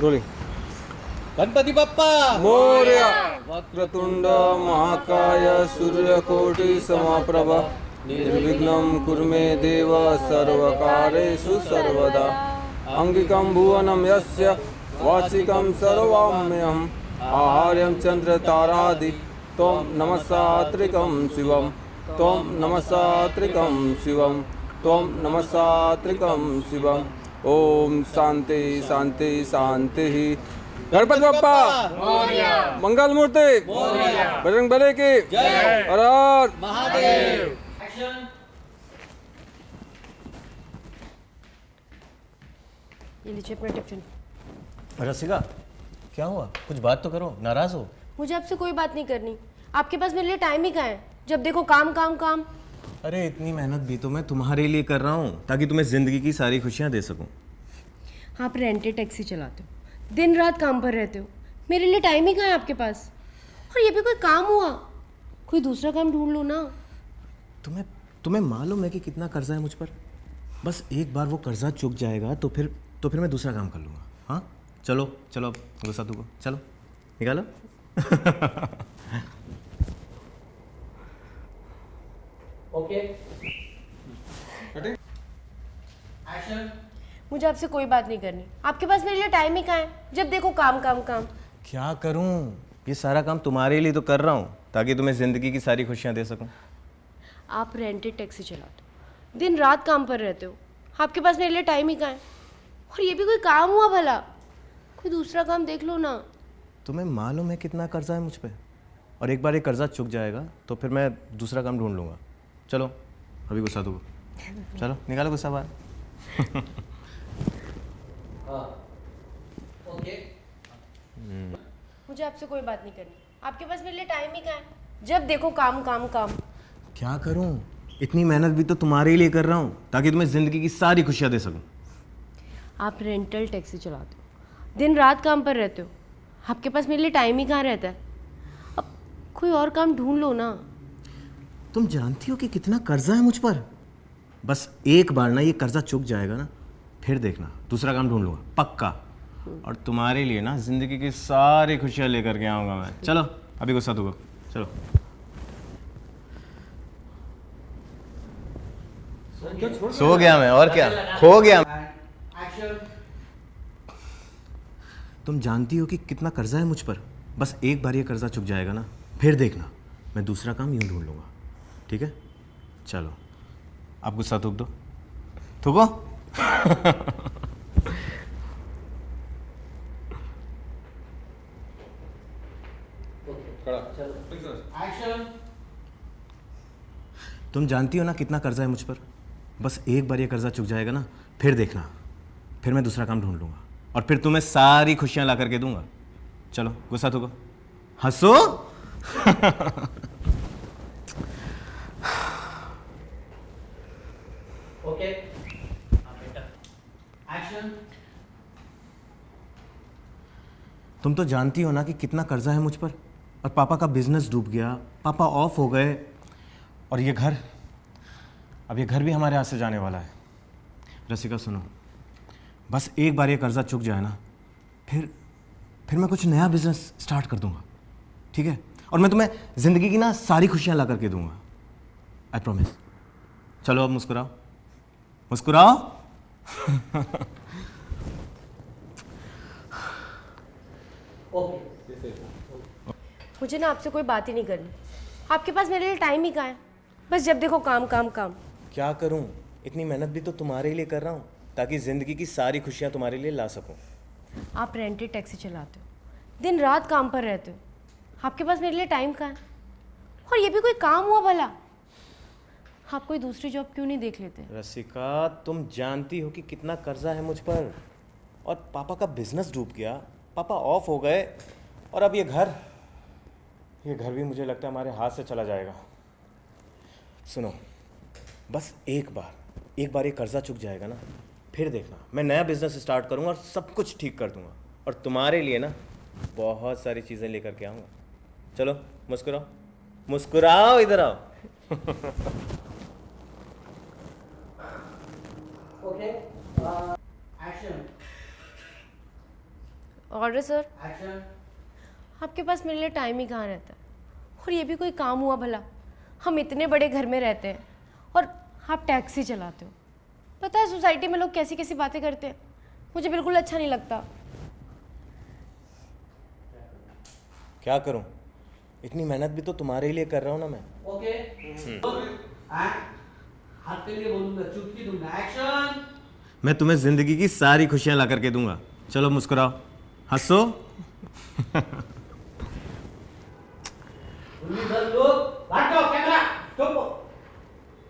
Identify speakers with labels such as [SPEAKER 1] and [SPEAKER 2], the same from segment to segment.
[SPEAKER 1] Rolling.
[SPEAKER 2] Ganpati Bappa
[SPEAKER 1] Morya. Vakratunda महाकाय सूर्यकोटि समप्रभ निर्विघ्नं कुरु मे देव सर्वकार्येषु सर्वदा. अंगिकं भुवनं यस्य वाचिकं सर्वमयम् आहार्यं चन्द्रतारादि त्वं नमस्सात्रिकं शिवं त्वं नमस्सात्रिकं शिवं त्वं नमस्सात्रिकं शिवं. ओम शांति शांति शांति. गणपति बाप्पा मंगल मूर्ति बजरंग बली की हर हर
[SPEAKER 2] महादेव.
[SPEAKER 3] ये लीजिए अपना टिफिन.
[SPEAKER 4] रसिका, क्या हुआ? कुछ बात तो करो, नाराज हो?
[SPEAKER 3] मुझे आपसे कोई बात नहीं करनी. आपके पास मेरे लिए टाइम ही कहाँ है? जब देखो काम काम काम.
[SPEAKER 4] अरे इतनी मेहनत भी तो मैं तुम्हारे लिए कर रहा हूँ ताकि तुम्हें जिंदगी की सारी खुशियाँ दे सकूँ.
[SPEAKER 3] आप रेंटेड टैक्सी चलाते हो, दिन रात काम पर रहते हो. मेरे लिए टाइम ही कहाँ है आपके पास? और ये भी कोई काम हुआ? कोई दूसरा काम ढूंढ लो ना.
[SPEAKER 4] तुम्हें मालूम है कि कितना कर्जा है मुझ पर? बस एक बार वो कर्जा चुक जाएगा तो फिर मैं दूसरा काम कर लूँगा. हाँ चलो चलो, अब गुस्सा तुमको, चलो निकालो.
[SPEAKER 2] ओके. एक्शन.
[SPEAKER 3] मुझे आपसे कोई बात नहीं करनी. आपके पास मेरे लिए टाइम ही कहाँ है? जब देखो काम काम काम.
[SPEAKER 4] क्या करूँ? ये सारा काम तुम्हारे लिए तो कर रहा हूँ ताकि तुम्हें जिंदगी की सारी खुशियाँ दे सकूँ.
[SPEAKER 3] आप रेंटेड टैक्सी चलाते हो, दिन रात काम पर रहते हो. आपके पास मेरे लिए टाइम ही कहाँ है? और ये भी कोई काम हुआ भला? कोई दूसरा काम देख लो ना.
[SPEAKER 4] तुम्हें मालूम है कितना कर्जा है मुझ पे? और एक बार ये कर्जा चुक जाएगा तो फिर मैं दूसरा काम ढूंढ लूँगा. चलो अभी गुस्सा दो, चलो निकालो गुस्सा बाहर.
[SPEAKER 2] ओके.
[SPEAKER 3] मुझे आपसे कोई बात नहीं करनी. आपके पास मेरे लिए टाइम ही कहाँ है? जब देखो काम काम काम.
[SPEAKER 4] क्या करूं? इतनी मेहनत भी तो तुम्हारे लिए कर रहा हूं ताकि तुम्हें जिंदगी की सारी खुशियां दे सकूं.
[SPEAKER 3] आप रेंटल टैक्सी चलाते हो, दिन रात काम पर रहते हो. आपके पास मेरे लिए टाइम ही कहाँ रहता है? अब कोई और काम ढूंढ लो ना.
[SPEAKER 4] तुम जानती हो कि कितना कर्जा है मुझ पर? बस एक बार ना ये कर्जा चुक जाएगा ना, फिर देखना दूसरा काम ढूंढ लूंगा पक्का. और तुम्हारे लिए ना जिंदगी की सारी खुशियां लेकर के आऊंगा मैं. चलो अभी गुस्सा दो, चलो. सो गया मैं, और क्या, खो गया.
[SPEAKER 2] एक्शन.
[SPEAKER 4] तुम जानती हो कि कितना कर्जा है मुझ पर? बस एक बार ये कर्जा चुक जाएगा ना, फिर देखना मैं दूसरा काम यूं ढूंढ लूंगा. ठीक है चलो, आप गुस्सा थूक दो, थूको.
[SPEAKER 2] एक्शन.
[SPEAKER 4] तुम जानती हो ना कितना कर्जा है मुझ पर? बस एक बार ये कर्जा चुक जाएगा ना, फिर देखना फिर मैं दूसरा काम ढूंढ लूंगा और फिर तुम्हें सारी खुशियां ला करके दूंगा. चलो गुस्सा थूको, हंसो.
[SPEAKER 2] ओके. एक्शन.
[SPEAKER 4] तुम तो जानती हो ना कि कितना कर्जा है मुझ पर, और पापा का बिजनेस डूब गया, पापा ऑफ हो गए, और ये घर, अब ये घर भी हमारे हाथ से जाने वाला है. रसिका सुनो, बस एक बार ये कर्जा चुक जाए ना, फिर मैं कुछ नया बिजनेस स्टार्ट कर दूंगा. ठीक है? और मैं तुम्हें जिंदगी की ना सारी खुशियां ला करके दूंगा. I promise. चलो अब मुस्कुराओ, मुस्कुराओ.
[SPEAKER 2] ओके.
[SPEAKER 3] मुझे ना आपसे कोई बात ही नहीं करनी. आपके पास मेरे लिए टाइम ही कहाँ है? बस जब देखो काम काम काम.
[SPEAKER 4] क्या करूं? इतनी मेहनत भी तो तुम्हारे लिए कर रहा हूं ताकि जिंदगी की सारी खुशियां तुम्हारे लिए ला सकूं.
[SPEAKER 3] आप रेंटेड टैक्सी चलाते हो, दिन रात काम पर रहते हो. आपके पास मेरे लिए टाइम कहाँ है? और ये भी कोई काम हुआ भला? आप कोई दूसरी जॉब क्यों नहीं देख लेते?
[SPEAKER 4] रसिका, तुम जानती हो कि कितना कर्जा है मुझ पर, और पापा का बिजनेस डूब गया, पापा ऑफ हो गए, और अब ये घर भी मुझे लगता है हमारे हाथ से चला जाएगा. सुनो, बस एक बार ये कर्जा चुक जाएगा ना, फिर देखना मैं नया बिजनेस स्टार्ट करूंगा और सब कुछ ठीक कर दूंगा, और तुम्हारे लिए ना बहुत सारी चीज़ें लेकर के आऊँगा. चलो मुस्कुराओ, मुस्कुराओ, इधर आओ.
[SPEAKER 2] Okay. Action.
[SPEAKER 3] Order sir.
[SPEAKER 2] Action.
[SPEAKER 3] आपके पास मेरे लिए टाइम ही कहाँ रहता है? और ये भी कोई काम हुआ भला? हम इतने बड़े घर में रहते हैं और आप टैक्सी चलाते हो। पता है सोसाइटी में लोग कैसी कैसी बातें करते हैं, मुझे बिल्कुल अच्छा नहीं लगता।
[SPEAKER 4] क्या करूं? इतनी मेहनत भी तो तुम्हारे लिए कर रहा हूं ना मैं।
[SPEAKER 2] Okay. And हाथ के लिए बोलूंगा, चुटकी दूंगा। Action.
[SPEAKER 4] मैं तुम्हें जिंदगी की सारी खुशियां ला करके दूंगा। चलो मुस्कुराओ, हंसो।
[SPEAKER 2] उधर लोग हट जाओ, कैमरा चुप।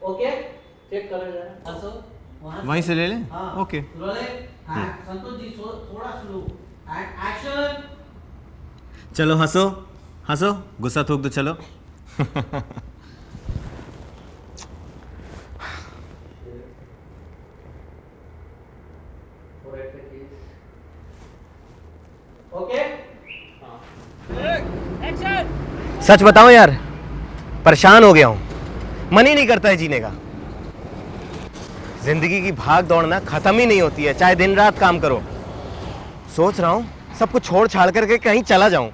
[SPEAKER 2] ओके, चेक करो जरा। हंसो।
[SPEAKER 4] वहीं से ले लें?
[SPEAKER 2] हाँ।
[SPEAKER 4] Okay.
[SPEAKER 2] Rolling. And Santosh ji थोड़ा स्लो। And action.
[SPEAKER 4] चलो हंसो हंसो, गुस्सा थूक दो, चलो।
[SPEAKER 2] ओके।
[SPEAKER 4] सच बताओ यार, परेशान हो गया हूं, मन ही नहीं करता है जीने का। जिंदगी की भाग दौड़ना खत्म ही नहीं होती है, चाहे दिन रात काम करो। सोच रहा हूं सब कुछ छोड़ छाड़ करके कहीं चला जाऊं।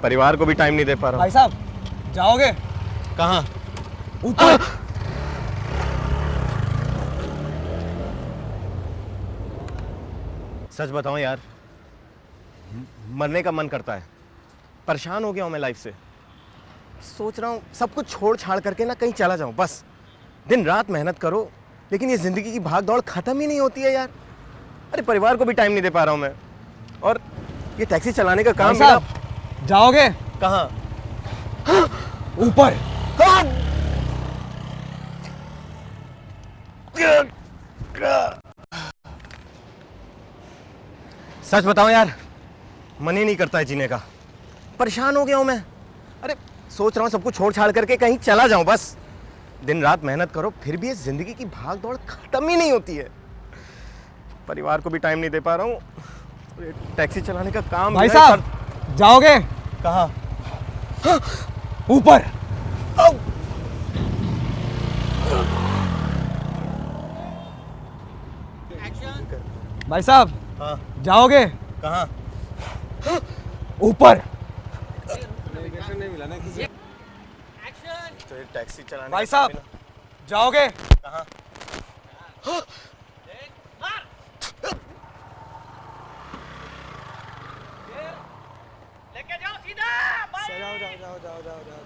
[SPEAKER 4] परिवार को भी टाइम नहीं दे पा रहा हूं।
[SPEAKER 5] भाई साहब जाओगे?
[SPEAKER 4] कहाँ?
[SPEAKER 5] ऊपर।
[SPEAKER 4] सच बताऊं यार, मरने का मन करता है। परेशान हो गया हूं मैं लाइफ से। सोच रहा हूं सब कुछ छोड़ छाड़ करके ना कहीं चला जाऊं, बस। दिन रात मेहनत करो, लेकिन ये जिंदगी की भाग दौड़ खत्म ही नहीं होती है यार। अरे परिवार को भी टाइम नहीं दे पा रहा हूं मैं, और ये टैक्सी चलाने का काम
[SPEAKER 5] भाई साहब जाओगे?
[SPEAKER 4] कहाँ?
[SPEAKER 5] ऊपर।
[SPEAKER 4] सच बताओ यार, मन ही नहीं करता है जीने का। परेशान हो गया हूं मैं। अरे सोच रहा हूं सब कुछ छोड़ छाड़ करके कहीं चला जाऊं, बस। दिन रात मेहनत करो, फिर भी ये जिंदगी की भाग दौड़ खत्म ही नहीं होती है। परिवार को भी टाइम नहीं दे पा रहा हूं। ये टैक्सी चलाने का काम
[SPEAKER 5] भाई
[SPEAKER 4] भी है,
[SPEAKER 5] साहब जाओगे?
[SPEAKER 4] कहाँ?
[SPEAKER 5] ऊपर। भाई साहब
[SPEAKER 4] हाँ।
[SPEAKER 5] जाओगे?
[SPEAKER 4] कहाँ?
[SPEAKER 5] ऊपर।
[SPEAKER 1] नहीं मिला ना किसी।
[SPEAKER 4] तो ये टैक्सी चलाने
[SPEAKER 5] भाई
[SPEAKER 4] का
[SPEAKER 5] साहब
[SPEAKER 4] काम भी
[SPEAKER 5] जाओगे?
[SPEAKER 4] ना- कहाँ?
[SPEAKER 2] लेके जाओ सीधा।
[SPEAKER 5] जाओ जाओ जाओ जाओ जाओ जाओ।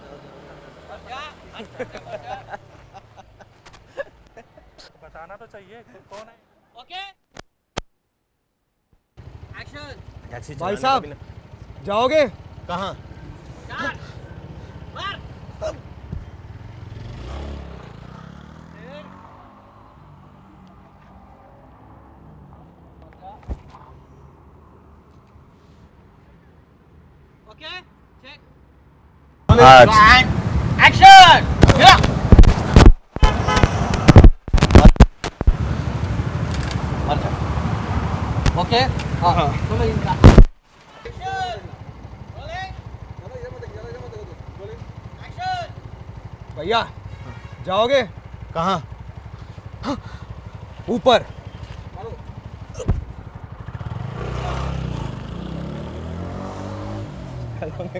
[SPEAKER 6] बताना तो चाहिए कौन है।
[SPEAKER 2] ओके। एक्शन।
[SPEAKER 4] टैक्सी
[SPEAKER 5] भाई
[SPEAKER 4] चलाने का
[SPEAKER 5] साहब
[SPEAKER 4] भी ना-
[SPEAKER 5] जाओगे?
[SPEAKER 4] कहाँ?
[SPEAKER 2] मार। Okay, check.
[SPEAKER 4] आज
[SPEAKER 2] एक्शन। ओके। हाँ। बोलो इनका। एक्शन। रोलिंग। एक्शन।
[SPEAKER 5] भैया जाओगे?
[SPEAKER 4] कहाँ?
[SPEAKER 5] ऊपर।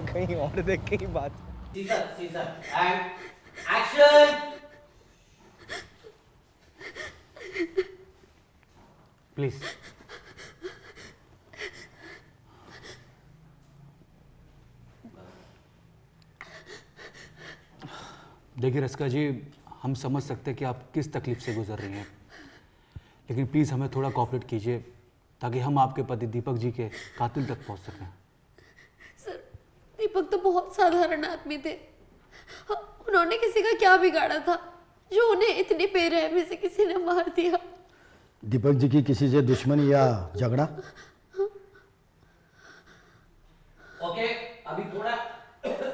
[SPEAKER 5] कहीं और देख के ही बात।
[SPEAKER 2] सीजर एंड एक्शन।
[SPEAKER 6] प्लीज देखिए रस्का जी, हम समझ सकते हैं कि आप किस तकलीफ से गुजर रही हैं, लेकिन प्लीज़ हमें थोड़ा कोऑपरेट कीजिए ताकि हम आपके पति दीपक जी के कातिल तक पहुंच सकें।
[SPEAKER 3] सर दीपक तो बहुत साधारण आदमी थे। उन्होंने किसी का क्या बिगाड़ा था जो उन्हें इतनी बेरहमी से किसी ने मार दिया?
[SPEAKER 7] दीपक जी की किसी से दुश्मनी या झगड़ा?
[SPEAKER 2] ओके, अभी थोड़ा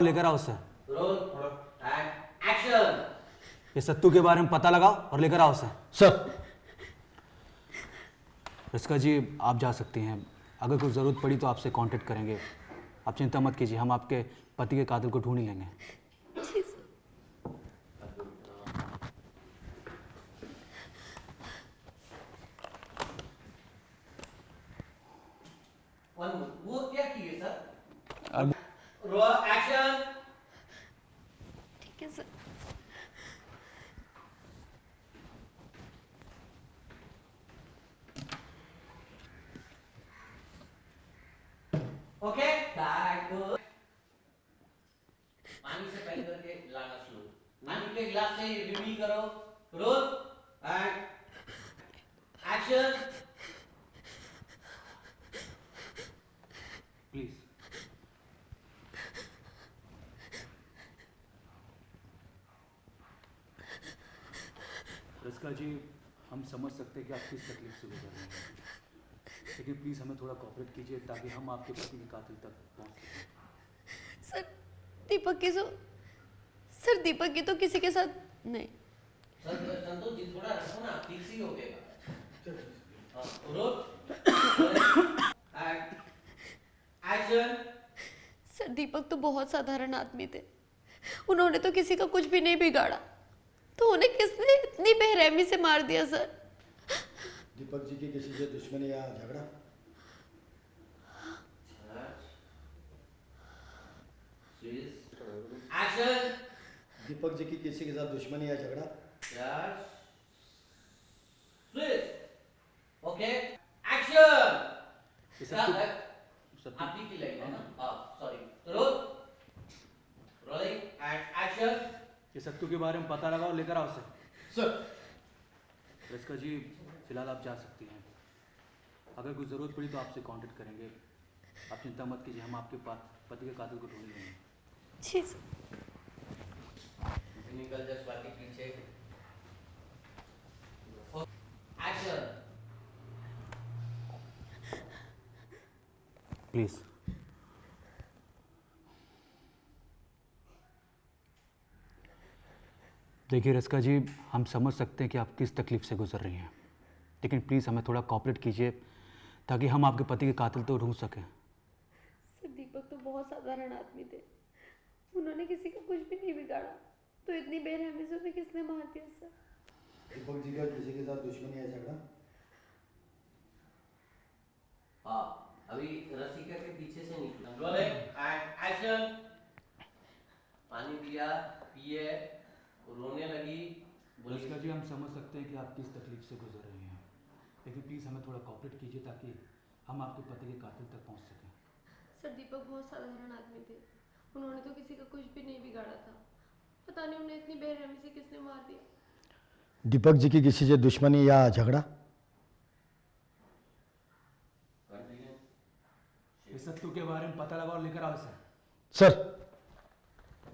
[SPEAKER 6] लेकर आओ सर।
[SPEAKER 2] Role and action.
[SPEAKER 6] ये सत्तू के बारे में पता लगाओ और लेकर आओ सर।
[SPEAKER 7] सर।
[SPEAKER 6] रस्का जी आप जा सकती हैं, अगर कुछ ज़रूरत पड़ी तो आपसे कांटेक्ट करेंगे। आप चिंता मत कीजिए, हम आपके पति के कातिल को ढूंढ ही लेंगे।
[SPEAKER 2] वो क्या किए सर? रो एक्शन।
[SPEAKER 3] ठीक है सर।
[SPEAKER 2] Okay back good. पानी से पहले करके लाना शुरू। पानी के गिलास से रिवील करो। Roll and action.
[SPEAKER 6] प्लीज़। रस्का जी, हम समझ सकते हैं कि आप किस तकलीफ से गुजर रहे हैं, लेकिन प्लीज़ हमें थोड़ा कोऑपरेट कीजिए ताकि हम आपके पति के कातिल तक पहुंच सकें।
[SPEAKER 3] सर दीपक की तो सर दीपक की तो किसी के साथ नहीं।
[SPEAKER 2] सर संतोष जी थोड़ा रखो ना, ठीक सी हो गएगा। Roll and action.
[SPEAKER 3] Sir Deepak तो बहुत साधारण आदमी थे, उन्होंने तो किसी का कुछ भी नहीं बिगाड़ा, तो उन्हें किसने इतनी बेरहमी से मार दिया सर?
[SPEAKER 7] दीपक जी की किसी से दुश्मनी या झगड़ा?
[SPEAKER 2] एक्शन।
[SPEAKER 7] दीपक जी की किसी के साथ दुश्मनी या झगड़ा?
[SPEAKER 2] Okay action.
[SPEAKER 6] ये सब
[SPEAKER 2] आप ही की लाइन है ना? Sorry. Role rolling and action.
[SPEAKER 6] ये सत्तू के बारे में पता लगाओ, लेकर आओ उसे।
[SPEAKER 2] सर
[SPEAKER 6] रस्का जी, फिलहाल आप जा सकती हैं। अगर कोई ज़रूरत पड़ी तो आपसे कांटेक्ट करेंगे। आप चिंता मत कीजिए, हम आपके पति के कातिल को ढूंढ लेंगे।
[SPEAKER 3] जी सर।
[SPEAKER 2] निकल जस्ट बाकी पीछे। एक्शन।
[SPEAKER 6] प्लीज़। देखिए रस्का जी, हम समझ सकते हैं कि आप किस तकलीफ़ से गुजर रही हैं, लेकिन प्लीज़ हमें थोड़ा कोऑपरेट कीजिए ताकि हम आपके पति के कातिल तो ढूंढ सकें।
[SPEAKER 3] सर दीपक तो बहुत साधारण आदमी थे, उन्होंने किसी का कुछ भी नहीं बिगाड़ा, तो इतनी बेरहमी से उन्हें किसने मार दिया सर?
[SPEAKER 7] दीपक जी का किसी के साथ दुश्मनी या झगड़ा?
[SPEAKER 2] हाँ, अभी रसिका के पीछे से निकला। Rolling and action. पानी दिया, पिए, रोने लगी।
[SPEAKER 6] रस्का जी, हम समझ सकते हैं कि आप किस तकलीफ से गुजर रही हैं, लेकिन प्लीज़ हमें थोड़ा कोऑपरेट कीजिए ताकि हम आपके पति के कातिल तक पहुंच सकें।
[SPEAKER 3] सर दीपक बहुत साधारण आदमी थे, उन्होंने तो किसी का कुछ भी नहीं बिगाड़ा था, पता नहीं उन्हें इतनी बेरहमी से किसने मार दिया।
[SPEAKER 7] दीपक जी की किसी से दुश्मनी या झगड़ा?
[SPEAKER 6] इस सत्तू के बारे में पता लगाओ, लेकर आओ इसे।
[SPEAKER 7] सर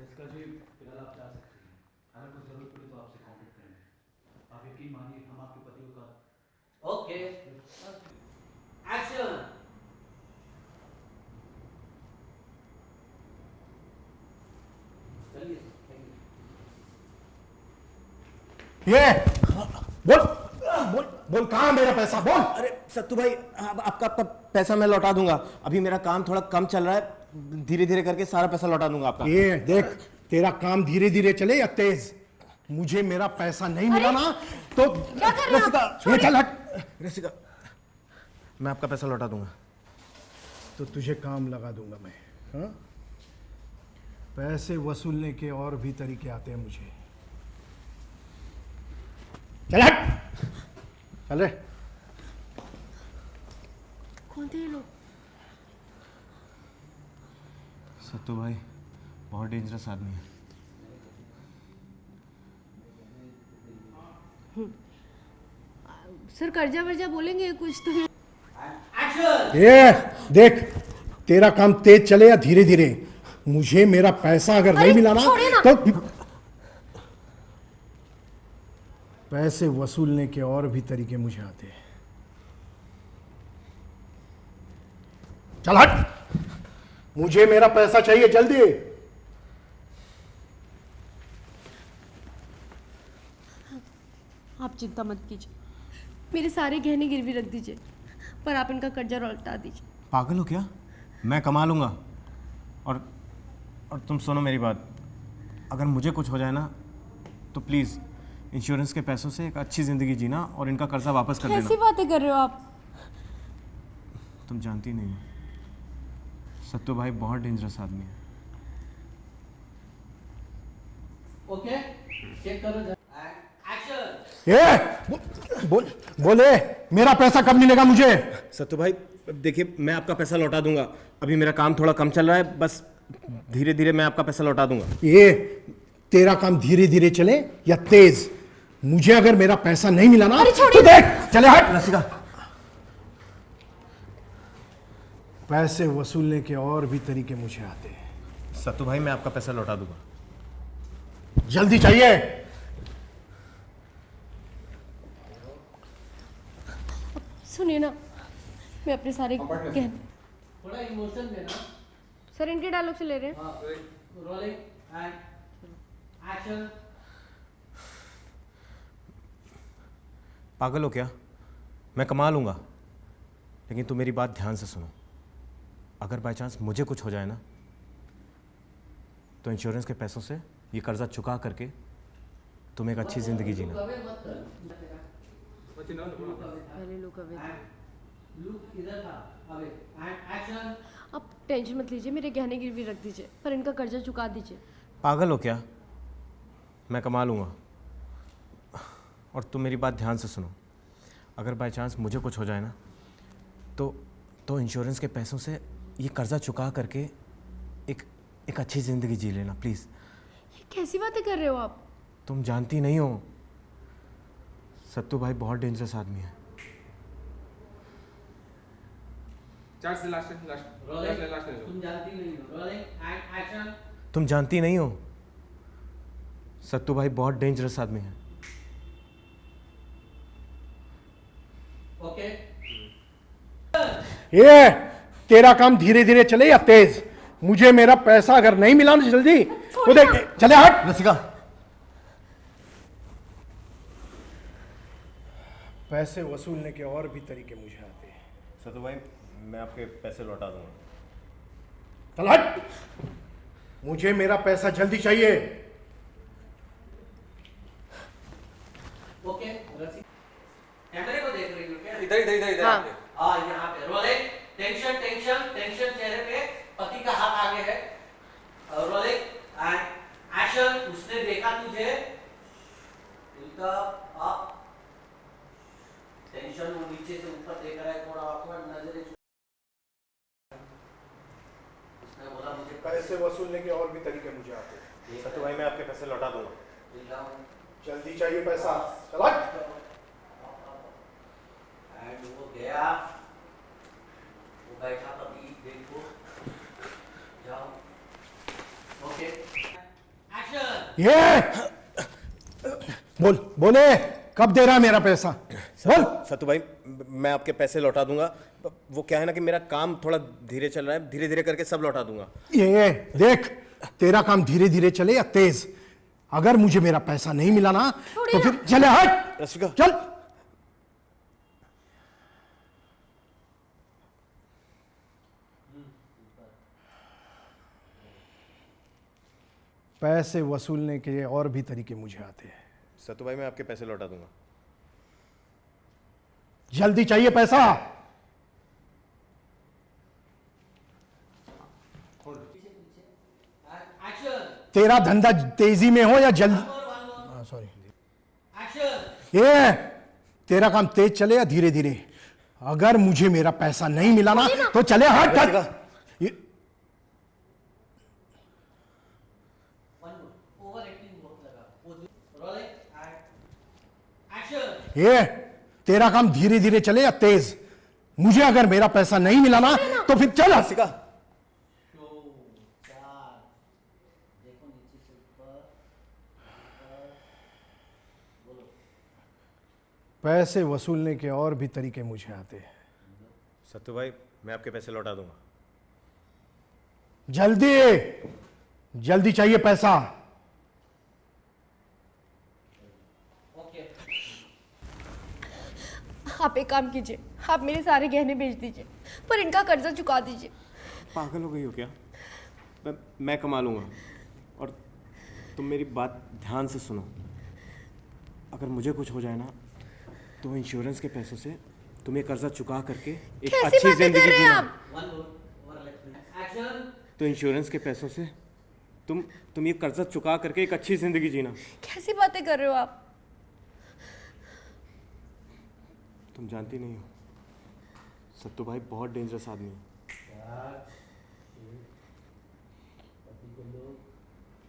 [SPEAKER 6] रस्का जी, फिलहाल आप जा सकते हैं। अगर कोई ज़रूरत पड़ी तो आपसे कांटेक्ट करेंगे। आप यकीन मानिए, हम आपके पति को
[SPEAKER 2] ओके एक्शन। चलिए
[SPEAKER 7] ये बोल बोल बोल, कहाँ मेरा पैसा? बोल।
[SPEAKER 4] अरे सत्तू भाई, आपका पैसा मैं लौटा दूंगा। अभी मेरा काम थोड़ा कम चल रहा है, धीरे धीरे करके सारा पैसा लौटा दूंगा आपका।
[SPEAKER 7] ये देख, तेरा काम धीरे धीरे चले या तेज, मुझे मेरा पैसा नहीं मिला ना तो
[SPEAKER 3] क्या कर रहे हैं आप?
[SPEAKER 7] ये चल हट।
[SPEAKER 4] रसिका, मैं आपका पैसा लौटा दूंगा।
[SPEAKER 7] तो तुझे काम लगा दूंगा मैं। हाँ, पैसे वसूलने के और भी तरीके आते हैं मुझे। चल हट, चल रे।
[SPEAKER 3] कौन थे ये लोग?
[SPEAKER 4] सत्तू भाई बहुत डेंजरस आदमी है।
[SPEAKER 3] सर कर्जा वर्जा बोलेंगे कुछ तो?
[SPEAKER 2] एक्शन।
[SPEAKER 7] ये देख, तेरा काम तेज चले या धीरे धीरे, मुझे मेरा पैसा अगर नहीं मिला ना
[SPEAKER 3] छोड़िए ना।
[SPEAKER 7] तो पैसे वसूलने के और भी तरीके मुझे आते हैं। चल हट, मुझे मेरा पैसा चाहिए जल्दी।
[SPEAKER 3] आप चिंता मत कीजिए, मेरे सारे गहने गिरवी रख दीजिए, पर आप इनका कर्जा लौटा दीजिए।
[SPEAKER 4] पागल हो क्या? मैं कमा लूंगा। और तुम सुनो मेरी बात, अगर मुझे कुछ हो जाए ना तो प्लीज़ इंश्योरेंस के पैसों से एक अच्छी ज़िंदगी जीना और इनका कर्जा वापस कर
[SPEAKER 3] कैसी
[SPEAKER 4] देना।
[SPEAKER 3] बातें कर रहे हो आप?
[SPEAKER 4] तुम जानती नहीं हो, सत्तू भाई बहुत डेंजरस आदमी है।
[SPEAKER 2] ओके चेक करो एक्शन।
[SPEAKER 7] बोले मेरा पैसा कब मिलेगा मुझे?
[SPEAKER 4] सत्तू भाई देखिए, मैं आपका पैसा लौटा दूंगा। अभी मेरा काम थोड़ा कम चल रहा है, बस धीरे धीरे मैं आपका पैसा लौटा दूंगा।
[SPEAKER 7] ये तेरा काम धीरे धीरे चले या तेज, मुझे अगर मेरा पैसा नहीं मिला ना तो देख, चले हट।
[SPEAKER 4] रसिका,
[SPEAKER 7] पैसे वसूलने के और भी तरीके मुझे आते हैं।
[SPEAKER 4] सत्तू भाई मैं आपका पैसा लौटा दूंगा।
[SPEAKER 7] जल्दी चाहिए।
[SPEAKER 3] सुनिए ना, मैं अपने सारे गहने।
[SPEAKER 2] थोड़ा इमोशन देना।
[SPEAKER 3] सर इनके डायलॉग से ले रहे हैं।
[SPEAKER 2] हाँ रोलिंग एंड एक्शन।
[SPEAKER 4] पागल हो क्या? मैं कमा लूंगा, लेकिन तू मेरी बात ध्यान से सुनो। अगर बाय चांस मुझे कुछ हो जाए ना, तो इंश्योरेंस के पैसों से ये कर्जा चुका करके तुम एक अच्छी जिंदगी जीना।
[SPEAKER 3] पहले लोग अवे थे।
[SPEAKER 2] लुक इधर था अबे एंड एक्शन।
[SPEAKER 3] आप टेंशन मत लीजिए, मेरे गहने गिरवी रख दीजिए, पर इनका कर्जा चुका दीजिए।
[SPEAKER 4] पागल हो क्या? मैं कमा लूंगा। और तुम मेरी बात ध्यान से सुनो। अगर बाय चांस मुझे कुछ हो जाए ना, तो इंश्योरेंस के पैसों से ये कर्जा चुका करके एक अच्छी ज़िंदगी जी लेना प्लीज़।
[SPEAKER 3] ये कैसी बातें कर रहे हो आप?
[SPEAKER 4] तुम जानती नहीं हो, सत्तू भाई बहुत डेंजरस आदमी है।
[SPEAKER 1] चार से लास्ट
[SPEAKER 2] रोलिंग तुम जानती नहीं हो। Rolling and action.
[SPEAKER 4] तुम जानती नहीं हो, सत्तू भाई बहुत डेंजरस आदमी है।
[SPEAKER 2] ओके
[SPEAKER 7] ये तेरा काम धीरे धीरे चले या तेज, मुझे मेरा पैसा अगर नहीं मिला ना जल्दी तो देख, चले हट।
[SPEAKER 4] रसिका,
[SPEAKER 7] पैसे वसूलने के और भी तरीके मुझे आते हैं।
[SPEAKER 4] सत्तू भाई मैं आपके पैसे लौटा दूंगा।
[SPEAKER 7] चल हट, मुझे मेरा पैसा जल्दी चाहिए।
[SPEAKER 2] ओके रसी कैमरे को देख रही हो क्या?
[SPEAKER 1] इधर इधर इधर
[SPEAKER 3] हाँ।
[SPEAKER 1] इधर
[SPEAKER 2] हाँ यहाँ पे रोलिंग। टेंशन टेंशन टेंशन चेहरे पे। पति का हाथ आगे है। Rolling and action. उसने देखा तुझे, उल्टा अप। टेंशन वो नीचे से ऊपर देख रहा है, थोड़ा ऑकवर्ड नजरें। उसने बोला मुझे
[SPEAKER 7] पैसे वसूलने के और भी तरीके मुझे आते हैं।
[SPEAKER 4] सत्तू भाई मैं आपके पैसे लौटा दूंगा।
[SPEAKER 7] जल्दी चाहिए पैसा, चल हट।
[SPEAKER 2] एंड वो गया, वो बैठा पति देखो। जाओ। Okay action.
[SPEAKER 7] ये बोले कब दे रहा है मेरा पैसा? बोल।
[SPEAKER 4] सत्तू भाई मैं आपके पैसे लौटा दूंगा। वो क्या है ना कि मेरा काम थोड़ा धीरे चल रहा है, धीरे धीरे करके सब लौटा दूंगा।
[SPEAKER 7] ये देख, तेरा काम धीरे धीरे चले या तेज, अगर मुझे मेरा पैसा नहीं मिला ना तो फिर चले हट।
[SPEAKER 4] रसिका,
[SPEAKER 7] चल। पैसे वसूलने के और भी तरीके मुझे आते हैं।
[SPEAKER 4] सत्तू भाई मैं आपके पैसे लौटा दूंगा।
[SPEAKER 7] जल्दी चाहिए पैसा।
[SPEAKER 2] एक्शन।
[SPEAKER 7] तेरा धंधा तेजी में हो या जल्दी? सॉरी।
[SPEAKER 2] एक्शन।
[SPEAKER 7] ये तेरा काम तेज चले या धीरे धीरे, अगर मुझे मेरा पैसा नहीं मिला ना तो चले हट हट। ये
[SPEAKER 2] ओवर एक्टिंग बहुत लगा। Rolling and action.
[SPEAKER 7] ये तेरा काम धीरे धीरे चले या तेज, मुझे अगर मेरा पैसा नहीं मिला ना तो फिर चल।
[SPEAKER 4] रसिका,
[SPEAKER 2] देखो नीचे से ऊपर।
[SPEAKER 7] पैसे वसूलने के और भी तरीके मुझे आते हैं।
[SPEAKER 4] सत्तू भाई मैं आपके पैसे लौटा दूंगा।
[SPEAKER 7] जल्दी जल्दी चाहिए पैसा।
[SPEAKER 2] ओके
[SPEAKER 3] आप एक काम कीजिए, आप मेरे सारे गहने बेच दीजिए, पर इनका कर्जा चुका दीजिए।
[SPEAKER 4] पागल हो गई हो क्या? मैं कमा लूंगा। और तुम मेरी बात ध्यान से सुनो। अगर मुझे कुछ हो जाए ना, तो इंश्योरेंस के पैसों से तुम्हें कर्जा चुका करके एक
[SPEAKER 3] कैसी
[SPEAKER 4] अच्छी
[SPEAKER 3] बातें कर
[SPEAKER 4] जिंदगी
[SPEAKER 3] रहे हैं
[SPEAKER 4] जीना।
[SPEAKER 3] आप?
[SPEAKER 2] वन ओवर एक्शन
[SPEAKER 4] तो इंश्योरेंस के पैसों से तुम ये कर्जा चुका करके एक अच्छी जिंदगी जीना।
[SPEAKER 3] कैसी बातें कर रहे हो आप?
[SPEAKER 4] तुम जानती नहीं हो, सत्तू भाई बहुत डेंजरस आदमी है।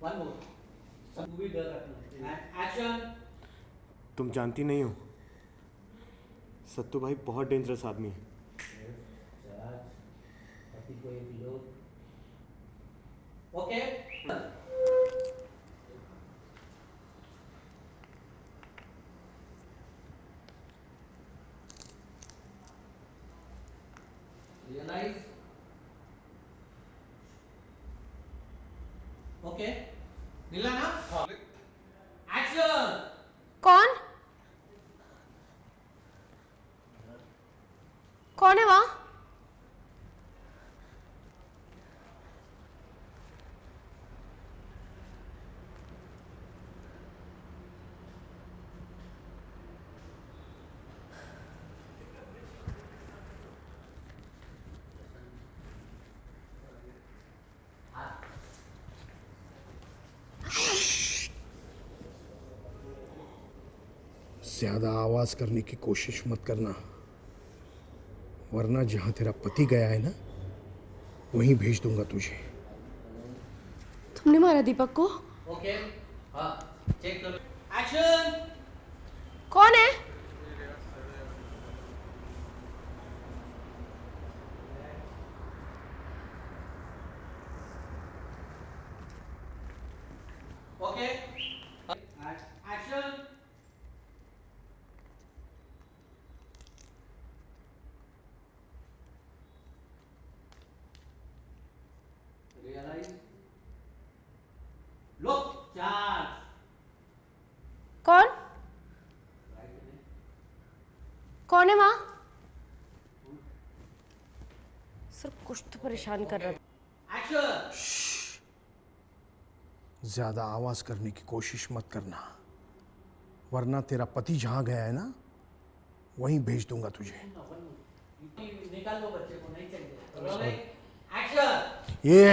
[SPEAKER 2] वन मोर, सब भी डर रखना। एक्शन
[SPEAKER 4] तुम जानती नहीं हो, सत्तू भाई बहुत डेंजरस आदमी है।
[SPEAKER 2] ओके रियलाइज ओके मिला ना एक्शन
[SPEAKER 3] कौन? कौन है वहां?
[SPEAKER 7] ज्यादा आवाज करने की कोशिश मत करना, वरना जहां तेरा पति गया है ना, वहीं भेज दूंगा तुझे।
[SPEAKER 3] तुमने मारा दीपक को?
[SPEAKER 2] ओके हाँ चेक करो एक्शन
[SPEAKER 3] कौन है?
[SPEAKER 2] Okay action realise look charge
[SPEAKER 3] कौन? कौन है वहां? सर कुछ तो परेशान कर रहा था।
[SPEAKER 2] एक्शन
[SPEAKER 7] ज्यादा आवाज करने की कोशिश मत करना, वरना तेरा पति जहां गया है ना, वहीं भेज दूंगा तुझे।
[SPEAKER 2] निकाल दो बच्चे को नहीं चाहिए एक्शन
[SPEAKER 7] ये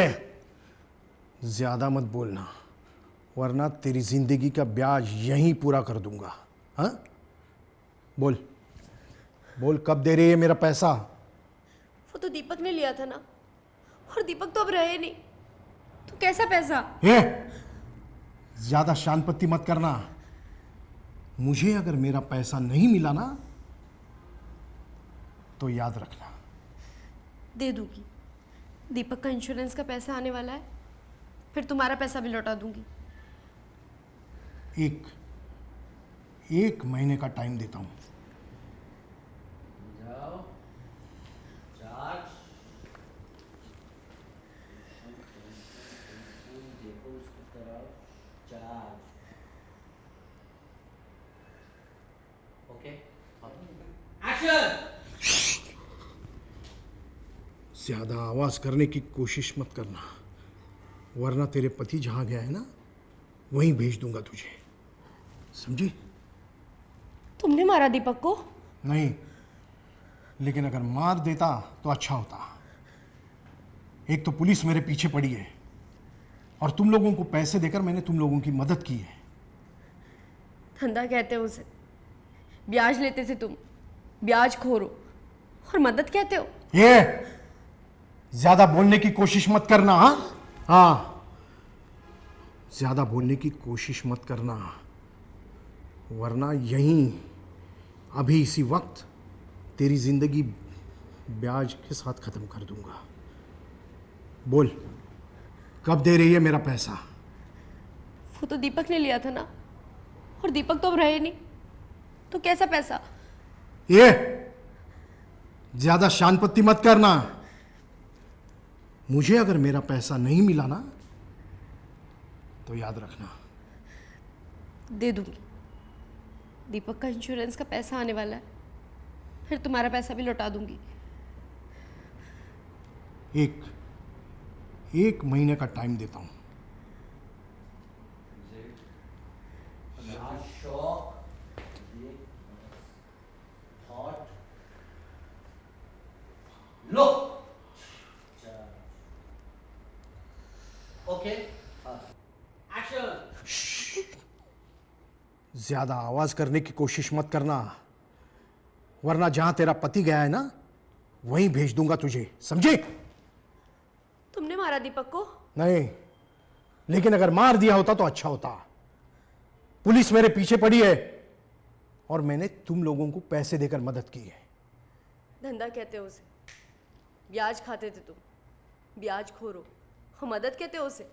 [SPEAKER 7] ज्यादा मत बोलना, वरना तेरी जिंदगी का ब्याज यहीं पूरा कर दूंगा। हाँ बोल बोल, कब दे रही है मेरा पैसा?
[SPEAKER 3] वो तो दीपक ने लिया था ना, और दीपक तो अब रहे नहीं, तो कैसा पैसा?
[SPEAKER 7] ये ज्यादा शानपत्ती मत करना। मुझे अगर मेरा पैसा नहीं मिला ना, तो याद रखना।
[SPEAKER 3] दे दूंगी, दीपक का इंश्योरेंस का पैसा आने वाला है, फिर तुम्हारा पैसा भी लौटा दूंगी।
[SPEAKER 7] एक महीने का टाइम देता हूं।
[SPEAKER 2] जाओ चार्ज देखो उसकी तरफ चार्ज ओके एक्शन
[SPEAKER 7] ज्यादा आवाज करने की कोशिश मत करना, वरना तेरे पति जहां गया है ना, वहीं भेज दूंगा तुझे, समझी?
[SPEAKER 3] तुमने मारा दीपक को?
[SPEAKER 7] नहीं, लेकिन अगर मार देता तो अच्छा होता। एक तो पुलिस मेरे पीछे पड़ी है, और तुम लोगों को पैसे देकर मैंने तुम लोगों की मदद की है।
[SPEAKER 3] धंधा कहते हो उसे, ब्याज लेते थे तुम, ब्याज खोरो, और मदद कहते हो?
[SPEAKER 7] ये ज्यादा बोलने की कोशिश मत करना। हाँ, ज्यादा बोलने की कोशिश मत करना, वरना यहीं अभी इसी वक्त तेरी जिंदगी ब्याज के साथ खत्म कर दूंगा। बोल, कब दे रही है मेरा पैसा?
[SPEAKER 3] वो तो दीपक ने लिया था ना, और दीपक तो अब रहे नहीं, तो कैसा पैसा?
[SPEAKER 7] ये ज्यादा शानपत्ती मत करना। मुझे अगर मेरा पैसा नहीं मिला ना, तो याद रखना।
[SPEAKER 3] दे दूंगी, दीपक का इंश्योरेंस का पैसा आने वाला है, फिर तुम्हारा पैसा भी लौटा दूंगी।
[SPEAKER 7] एक महीने का टाइम देता हूं।
[SPEAKER 2] शॉक थॉट लो
[SPEAKER 7] ज्यादा आवाज करने की कोशिश मत करना, वरना जहां तेरा पति गया है ना वहीं भेज दूंगा तुझे, समझे?
[SPEAKER 3] तुमने मारा दीपक को?
[SPEAKER 7] नहीं, लेकिन अगर मार दिया होता तो अच्छा होता। पुलिस मेरे पीछे पड़ी है और मैंने तुम लोगों को पैसे देकर मदद की है।
[SPEAKER 3] धंधा कहते हो उसे, ब्याज खाते थे तुम, ब्याज खोरो, और मदद कहते हो उसे?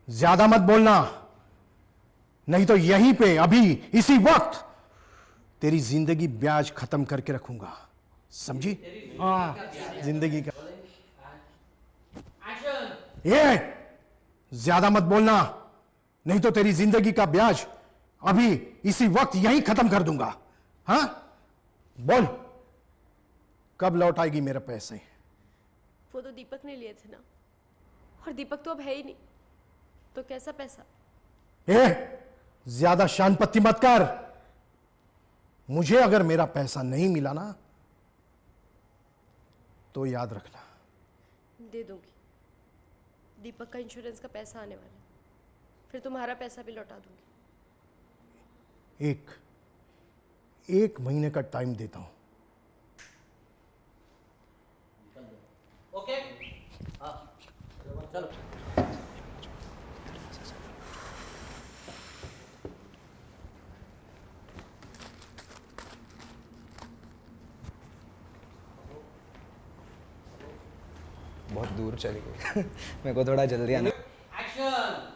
[SPEAKER 7] ज्यादा मत बोलना, नहीं तो यहीं पे अभी इसी वक्त तेरी जिंदगी ब्याज खत्म करके रखूंगा, समझी? हाँ, जिंदगी का। ये ज्यादा मत बोलना, नहीं तो तेरी जिंदगी का ब्याज अभी इसी वक्त यहीं खत्म कर दूंगा। हाँ, बोल, कब लौट आएगी मेरे पैसे?
[SPEAKER 3] वो तो दीपक ने लिए थे ना, और दीपक तो अब है ही नहीं, तो कैसा पैसा?
[SPEAKER 7] ज्यादा शान पत्ती मत कर। मुझे अगर मेरा पैसा नहीं मिला ना तो याद रखना।
[SPEAKER 3] दे दूंगी, दीपक का इंश्योरेंस का पैसा आने वाला है, फिर तुम्हारा पैसा भी लौटा दूंगी।
[SPEAKER 7] एक महीने का टाइम देता हूं।
[SPEAKER 2] ओके, चलो।
[SPEAKER 5] बहुत दूर चली गई। मेरे को थोड़ा जल्दी आना।
[SPEAKER 2] एक्शन।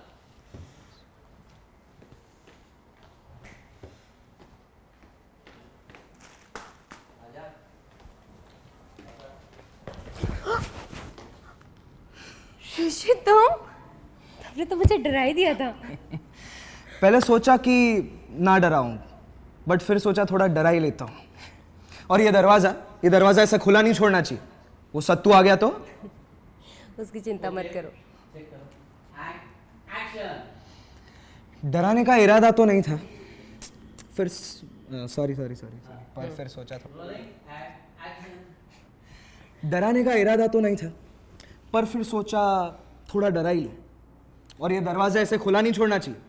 [SPEAKER 3] ऋषि, तुमने तो मुझे डरा ही दिया था।
[SPEAKER 5] पहले सोचा कि ना डराऊं, बट फिर सोचा थोड़ा डरा ही लेता हूँ। और ये दरवाज़ा ऐसा खुला नहीं छोड़ना चाहिए। वो सत्तू आ गया तो?
[SPEAKER 3] उसकी चिंता मत करो।
[SPEAKER 2] एक्शन।
[SPEAKER 5] डराने का इरादा तो नहीं था, फिर सॉरी पर फिर सोचा था। डराने का इरादा तो नहीं था, पर फिर सोचा थोड़ा डरा ही लूं। और ये दरवाजा ऐसे खुला नहीं छोड़ना चाहिए।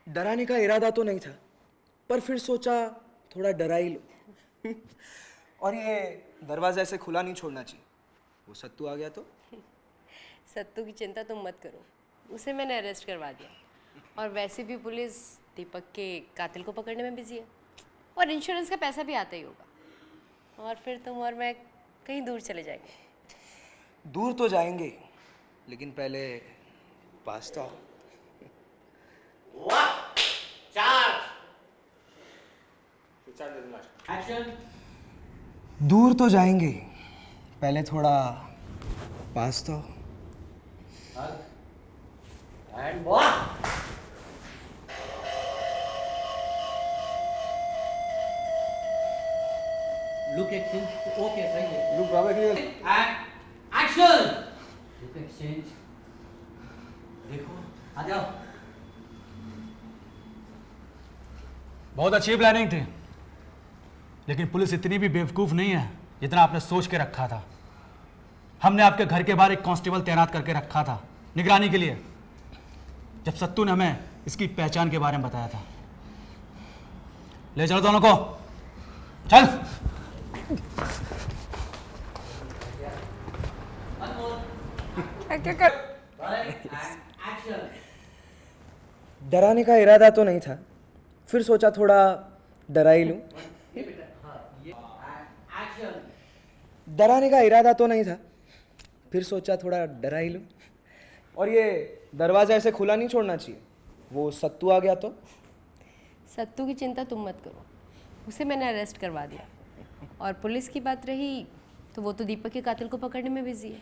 [SPEAKER 5] डराने का इरादा तो नहीं था, पर फिर सोचा थोड़ा डरा ही लूं। और ये दरवाजा ऐसे खुला नहीं छोड़ना चाहिए। वो सत्तू आ गया तो?
[SPEAKER 3] सत्तू की चिंता तुम मत करो, उसे मैंने अरेस्ट करवा दिया। और वैसे भी पुलिस दीपक के कातिल को पकड़ने में बिजी है, और इंश्योरेंस का पैसा भी आता ही होगा। और फिर तुम और मैं कहीं दूर चले जाएंगे।
[SPEAKER 5] दूर तो जाएंगे, लेकिन पहले पास्ता।
[SPEAKER 2] वाह, चार्ज। एक्शन।
[SPEAKER 5] दूर तो जाएंगे, पहले थोड़ा पास्ता।
[SPEAKER 2] एंड वाह। Look exchange. ओके, सही है।
[SPEAKER 1] लुक बाबा क्लियर।
[SPEAKER 2] एक्शन। Look exchange. देखो, आ जाओ।
[SPEAKER 6] बहुत अच्छी प्लानिंग थी, लेकिन पुलिस इतनी भी बेवकूफ़ नहीं है जितना आपने सोच के रखा था। हमने आपके घर के बाहर एक कांस्टेबल तैनात करके रखा था निगरानी के लिए, जब सत्तू ने हमें इसकी पहचान के बारे में बताया था। ले चलो दोनों को, चल।
[SPEAKER 3] क्या कर?
[SPEAKER 2] एक्शन।
[SPEAKER 5] डराने का इरादा तो नहीं था, फिर सोचा थोड़ा डरा ही लूं।
[SPEAKER 2] एक्शन।
[SPEAKER 5] डराने का इरादा तो नहीं था, फिर सोचा थोड़ा डरा ही लूं। और ये दरवाजा ऐसे खुला नहीं छोड़ना चाहिए। वो सत्तू आ गया तो?
[SPEAKER 3] सत्तू की चिंता तुम मत करो, उसे मैंने अरेस्ट करवा दिया। और पुलिस की बात रही तो वो तो दीपक के कातिल को पकड़ने में बिजी है,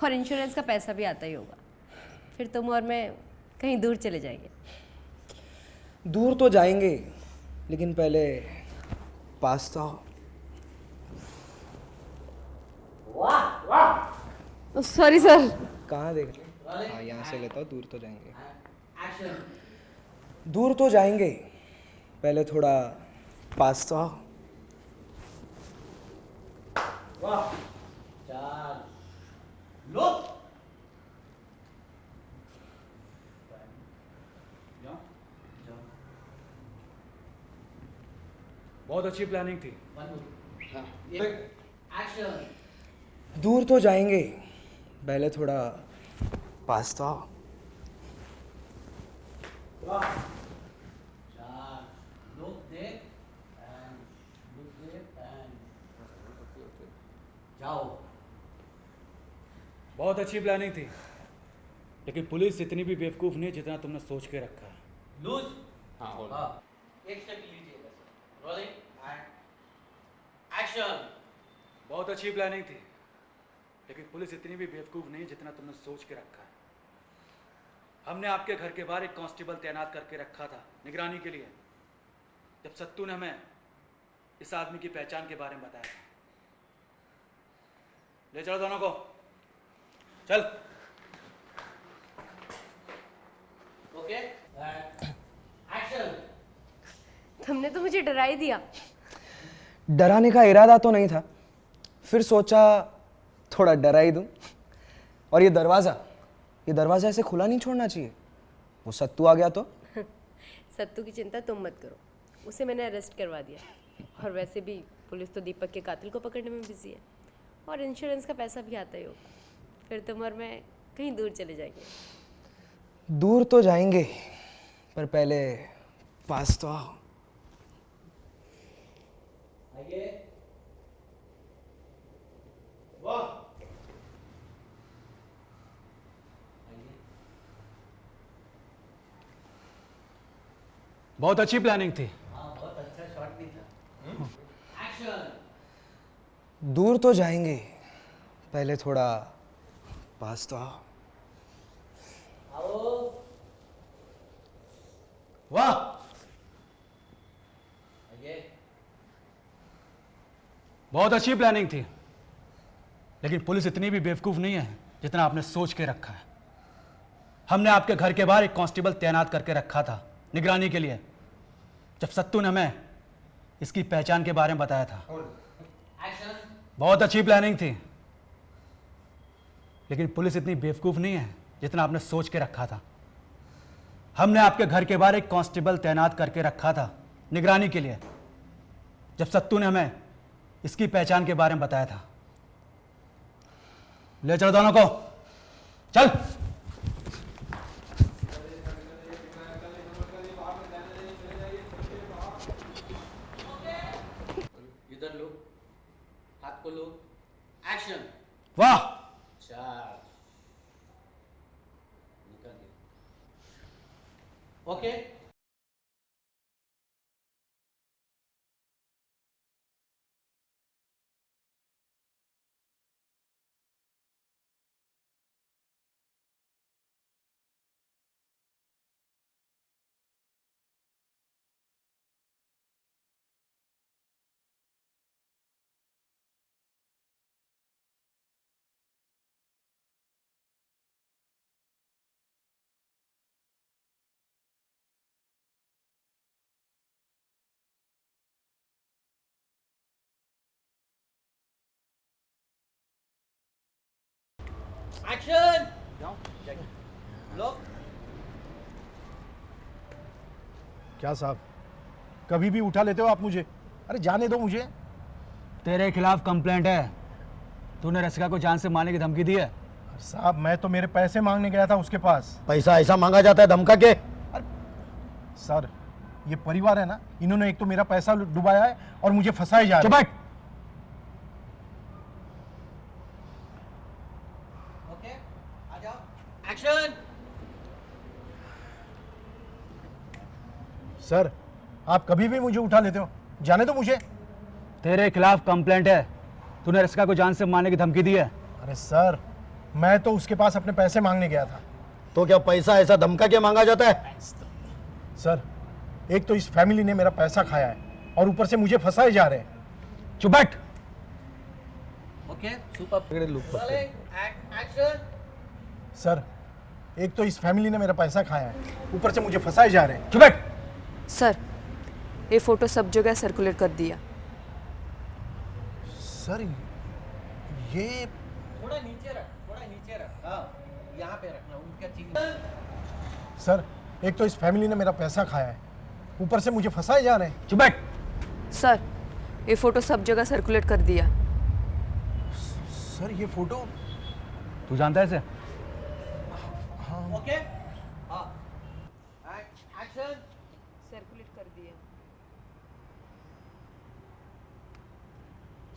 [SPEAKER 3] और इंश्योरेंस का पैसा भी आता ही होगा। फिर तुम और मैं कहीं दूर चले जाएंगे।
[SPEAKER 5] दूर तो जाएंगे, लेकिन पहले पास्ता।
[SPEAKER 2] वाह वाह।
[SPEAKER 3] Sorry sir.
[SPEAKER 5] कहाँ देख रहे? हाँ, यहाँ से लेता हूँ। दूर तो जाएंगे,
[SPEAKER 2] एक्शन।
[SPEAKER 5] दूर तो जाएंगे, पहले थोड़ा पास्ता।
[SPEAKER 2] वाह, चार। लो।
[SPEAKER 6] बहुत अच्छी प्लानिंग थी।
[SPEAKER 2] एक्शन।
[SPEAKER 5] दूर तो जाएंगे, पहले थोड़ा पास तो आओ।
[SPEAKER 2] चार, look there and look there and जाओ।
[SPEAKER 6] बहुत अच्छी प्लानिंग थी, लेकिन पुलिस इतनी भी बेवकूफ़ नहीं जितना तुमने सोच के रखा है।
[SPEAKER 2] लूज।
[SPEAKER 1] हाँ हो
[SPEAKER 2] हाँ, एक स्टेप लीजिए बस। Rolling and action.
[SPEAKER 6] बहुत अच्छी प्लानिंग थी, लेकिन पुलिस इतनी भी बेवकूफ़ नहीं जितना तुमने सोच के रखा है। हमने आपके घर के बाहर एक कांस्टेबल तैनात करके रखा था निगरानी के लिए, जब सत्तू ने हमें इस आदमी की पहचान के बारे में बताया था। ले चलो दोनों को, चल।
[SPEAKER 2] Okay action.
[SPEAKER 3] तुमने तो मुझे डरा ही दिया।
[SPEAKER 5] डराने का इरादा तो नहीं था, फिर सोचा थोड़ा डरा ही दूं। और ये दरवाज़ा ऐसे खुला नहीं छोड़ना चाहिए, वो सत्तू आ गया तो।
[SPEAKER 3] सत्तू की चिंता तुम मत करो, उसे मैंने अरेस्ट करवा दिया। और वैसे भी पुलिस तो दीपक के कातिल को पकड़ने में बिजी है, और इंश्योरेंस का पैसा भी आता ही होगा। फिर तुम और मैं कहीं दूर चले जाएंगे।
[SPEAKER 5] दूर तो जाएंगे, पर पहले पास तो आओ।
[SPEAKER 2] आइए। वाह। आइए।
[SPEAKER 6] बहुत अच्छी प्लानिंग थी।
[SPEAKER 2] हाँ, बहुत अच्छा शॉट भी था। एक्शन।
[SPEAKER 5] दूर तो जाएंगे, पहले थोड़ा पास तो आओ।
[SPEAKER 2] आओ।
[SPEAKER 6] वाह,
[SPEAKER 2] आइए।
[SPEAKER 6] बहुत अच्छी प्लानिंग थी, लेकिन पुलिस इतनी भी बेवकूफ़ नहीं है जितना आपने सोच के रखा है। हमने आपके घर के बाहर एक कांस्टेबल तैनात करके रखा था निगरानी के लिए, जब सत्तू ने हमें इसकी पहचान के बारे में बताया था।
[SPEAKER 2] एक्शन।
[SPEAKER 6] बहुत अच्छी प्लानिंग थी, लेकिन पुलिस इतनी बेवकूफ़ नहीं है जितना आपने सोच के रखा था। हमने आपके घर के बाहर एक कांस्टेबल तैनात करके रखा था निगरानी के लिए, जब सत्तू ने हमें इसकी पहचान के बारे में बताया था। ले चलो दोनों को, चल।
[SPEAKER 2] इधर लो, हाथ को लो। एक्शन।
[SPEAKER 6] वाह,
[SPEAKER 2] चार। निकल गया। ओके। एक्शन। लो।
[SPEAKER 7] क्या साहब, कभी भी उठा लेते हो आप मुझे? अरे जाने दो मुझे।
[SPEAKER 6] तेरे खिलाफ कंप्लेंट है, तूने रसिका को जान से मारने की धमकी दी है।
[SPEAKER 7] अरे साहब, मैं तो मेरे पैसे मांगने गया था उसके पास।
[SPEAKER 8] पैसा ऐसा मांगा जाता है धमका के?
[SPEAKER 7] सर, ये परिवार है ना, इन्होंने एक तो मेरा पैसा डुबाया है और मुझे फंसाए जा रहे
[SPEAKER 6] चुप
[SPEAKER 7] हैं।
[SPEAKER 6] बैठ।
[SPEAKER 2] ओके, आ जाओ। एक्शन।
[SPEAKER 7] सर, आप कभी भी मुझे उठा लेते हो, जाने दो मुझे।
[SPEAKER 6] तेरे खिलाफ कंप्लेंट है, तूने रसिका को जान से मारने की धमकी दी है।
[SPEAKER 7] अरे सर, मैं तो उसके पास अपने पैसे मांगने गया था।
[SPEAKER 8] तो क्या पैसा ऐसा धमका के मांगा जाता है?
[SPEAKER 7] सर, एक तो इस फैमिली ने मेरा पैसा खाया है और ऊपर से मुझे फंसाए जा रहे हैं।
[SPEAKER 6] चुप बैठ।
[SPEAKER 2] Okay, super. एक्शन।
[SPEAKER 7] सर, एक तो इस फैमिली ने मेरा पैसा खाया है, ऊपर से मुझे फंसाए जा रहे हैं।
[SPEAKER 6] चुप बैठ।
[SPEAKER 9] सर, ये फोटो सब जगह सर्कुलेट कर दिया।
[SPEAKER 7] सर, ये
[SPEAKER 2] थोड़ा नीचे रख, थोड़ा नीचे रख। हाँ, यहाँ पे रखना, उनका चिन्ह।
[SPEAKER 7] सर, एक तो इस फैमिली ने मेरा पैसा खाया है, ऊपर से मुझे फंसाए जा रहे हैं।
[SPEAKER 6] चुप बैठ।
[SPEAKER 9] सर ये फोटो सब जगह सर्कुलेट कर दिया।
[SPEAKER 7] सर ये फोटो
[SPEAKER 6] तू जानता है इसे?
[SPEAKER 2] ओके हाँ एक्शन
[SPEAKER 9] सर्कुलेट कर दिया।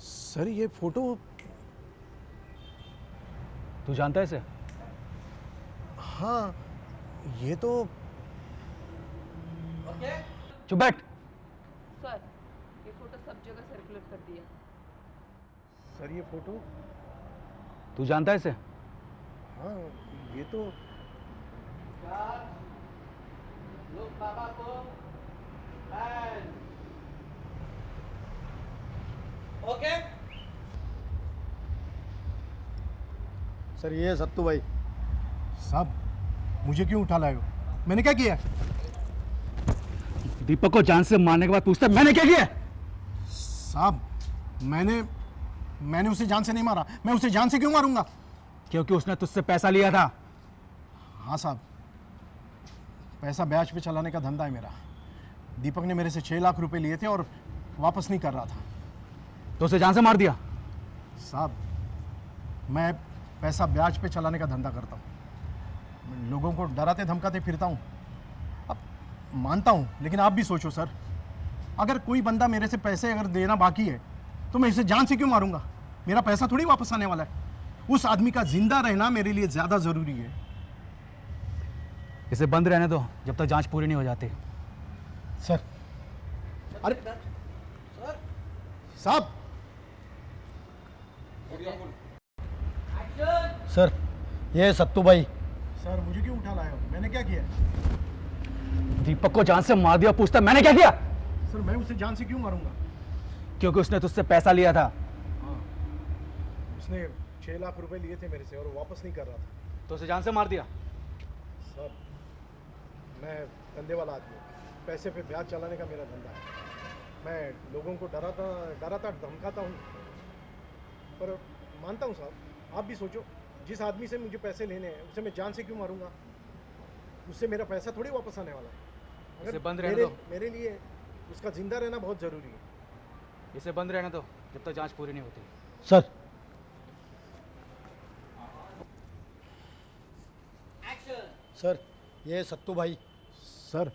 [SPEAKER 7] सर ये फोटो
[SPEAKER 6] तू जानता है इसे?
[SPEAKER 7] हाँ ये तो
[SPEAKER 2] ओके
[SPEAKER 6] चुप बैठ।
[SPEAKER 9] सर ये फोटो सब जगह सर्कुलेट कर दिया।
[SPEAKER 7] सर ये फोटो
[SPEAKER 6] तू जानता है इसे?
[SPEAKER 7] हाँ ये तो
[SPEAKER 2] लोग पापा को एंड ओके
[SPEAKER 8] सर ये है सत्तू भाई।
[SPEAKER 7] साहब मुझे क्यों उठा लाए हो? मैंने क्या किया?
[SPEAKER 6] दीपक को जान से मारने के बाद पूछता है मैंने क्या किया?
[SPEAKER 7] साहब मैंने उसे जान से नहीं मारा। मैं उसे जान से क्यों मारूंगा?
[SPEAKER 6] क्योंकि उसने तुझसे पैसा लिया था।
[SPEAKER 7] हाँ साहब, पैसा ब्याज पे चलाने का धंधा है मेरा। दीपक ने मेरे से 6 लाख रुपए लिए थे और वापस नहीं कर रहा था।
[SPEAKER 6] तो उसे जान से मार दिया?
[SPEAKER 7] साहब मैं पैसा ब्याज पे चलाने का धंधा करता हूँ। मैं लोगों को डराते धमकाते फिरता हूँ। अब मानता हूँ, लेकिन आप भी सोचो सर, अगर कोई बंदा मेरे से पैसे अगर देना बाकी है तो मैं इसे जान से क्यों मारूंगा? मेरा पैसा थोड़ी वापस आने वाला है। उस आदमी का जिंदा रहना मेरे लिए ज़्यादा ज़रूरी है।
[SPEAKER 6] इसे बंद रहने दो जब तक जांच पूरी नहीं हो जाती।
[SPEAKER 7] सर अरे साहब
[SPEAKER 8] सर ये है सत्तू भाई।
[SPEAKER 7] सर मुझे क्यों उठा लाए हो? मैंने क्या किया?
[SPEAKER 6] दीपक को जान से मार दिया, पूछता है मैंने क्या किया?
[SPEAKER 7] सर मैं उसे जान से क्यों मारूंगा?
[SPEAKER 6] क्योंकि उसने तुझसे पैसा लिया था।
[SPEAKER 7] हाँ उसने 6 लाख रुपए लिए थे मेरे से और वापस नहीं कर रहा था।
[SPEAKER 6] तो उसे जान से मार दिया।
[SPEAKER 7] सर मैं धंधे वाला आदमी हूँ। पैसे पे ब्याज चलाने का मेरा धंधा है। मैं लोगों को डराता धमकाता हूँ। पर मानता हूँ साहब, आप भी सोचो, जिस आदमी से मुझे पैसे लेने हैं उसे मैं जान से क्यों मारूंगा? उससे मेरा पैसा थोड़ी वापस आने वाला है।
[SPEAKER 6] इसे बंद रहने दो।
[SPEAKER 7] मेरे लिए उसका जिंदा रहना बहुत ज़रूरी है।
[SPEAKER 6] इसे बंद रहने दो जब तक जांच पूरी नहीं होती।
[SPEAKER 8] सर
[SPEAKER 2] एक्शन
[SPEAKER 8] सर ये है सत्तू भाई।
[SPEAKER 7] सर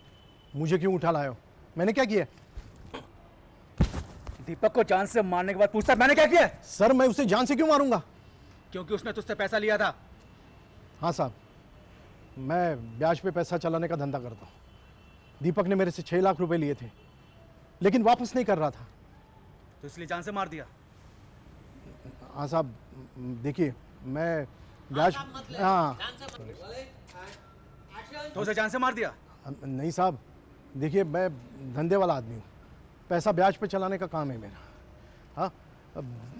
[SPEAKER 7] मुझे क्यों उठा लाए हो? मैंने क्या किया?
[SPEAKER 6] दीपक को जान से मारने के बाद पूछता है मैंने क्या किया?
[SPEAKER 7] सर मैं उसे जान से क्यों मारूंगा?
[SPEAKER 6] क्योंकि उसने तुझसे पैसा लिया था।
[SPEAKER 7] हाँ साहब, मैं ब्याज पे पैसा चलाने का धंधा करता हूँ। दीपक ने मेरे से 6 लाख रुपए लिए थे, लेकिन वापस नहीं कर रहा था।
[SPEAKER 6] तो इसलिए जान से मार दिया।
[SPEAKER 7] हाँ साहब, देखिए मैं ब्याज हाँ
[SPEAKER 6] तो उसे जान से मार दिया।
[SPEAKER 7] नहीं साहब, देखिए मैं धंधे वाला आदमी हूँ। पैसा ब्याज पे चलाने का काम है मेरा। हाँ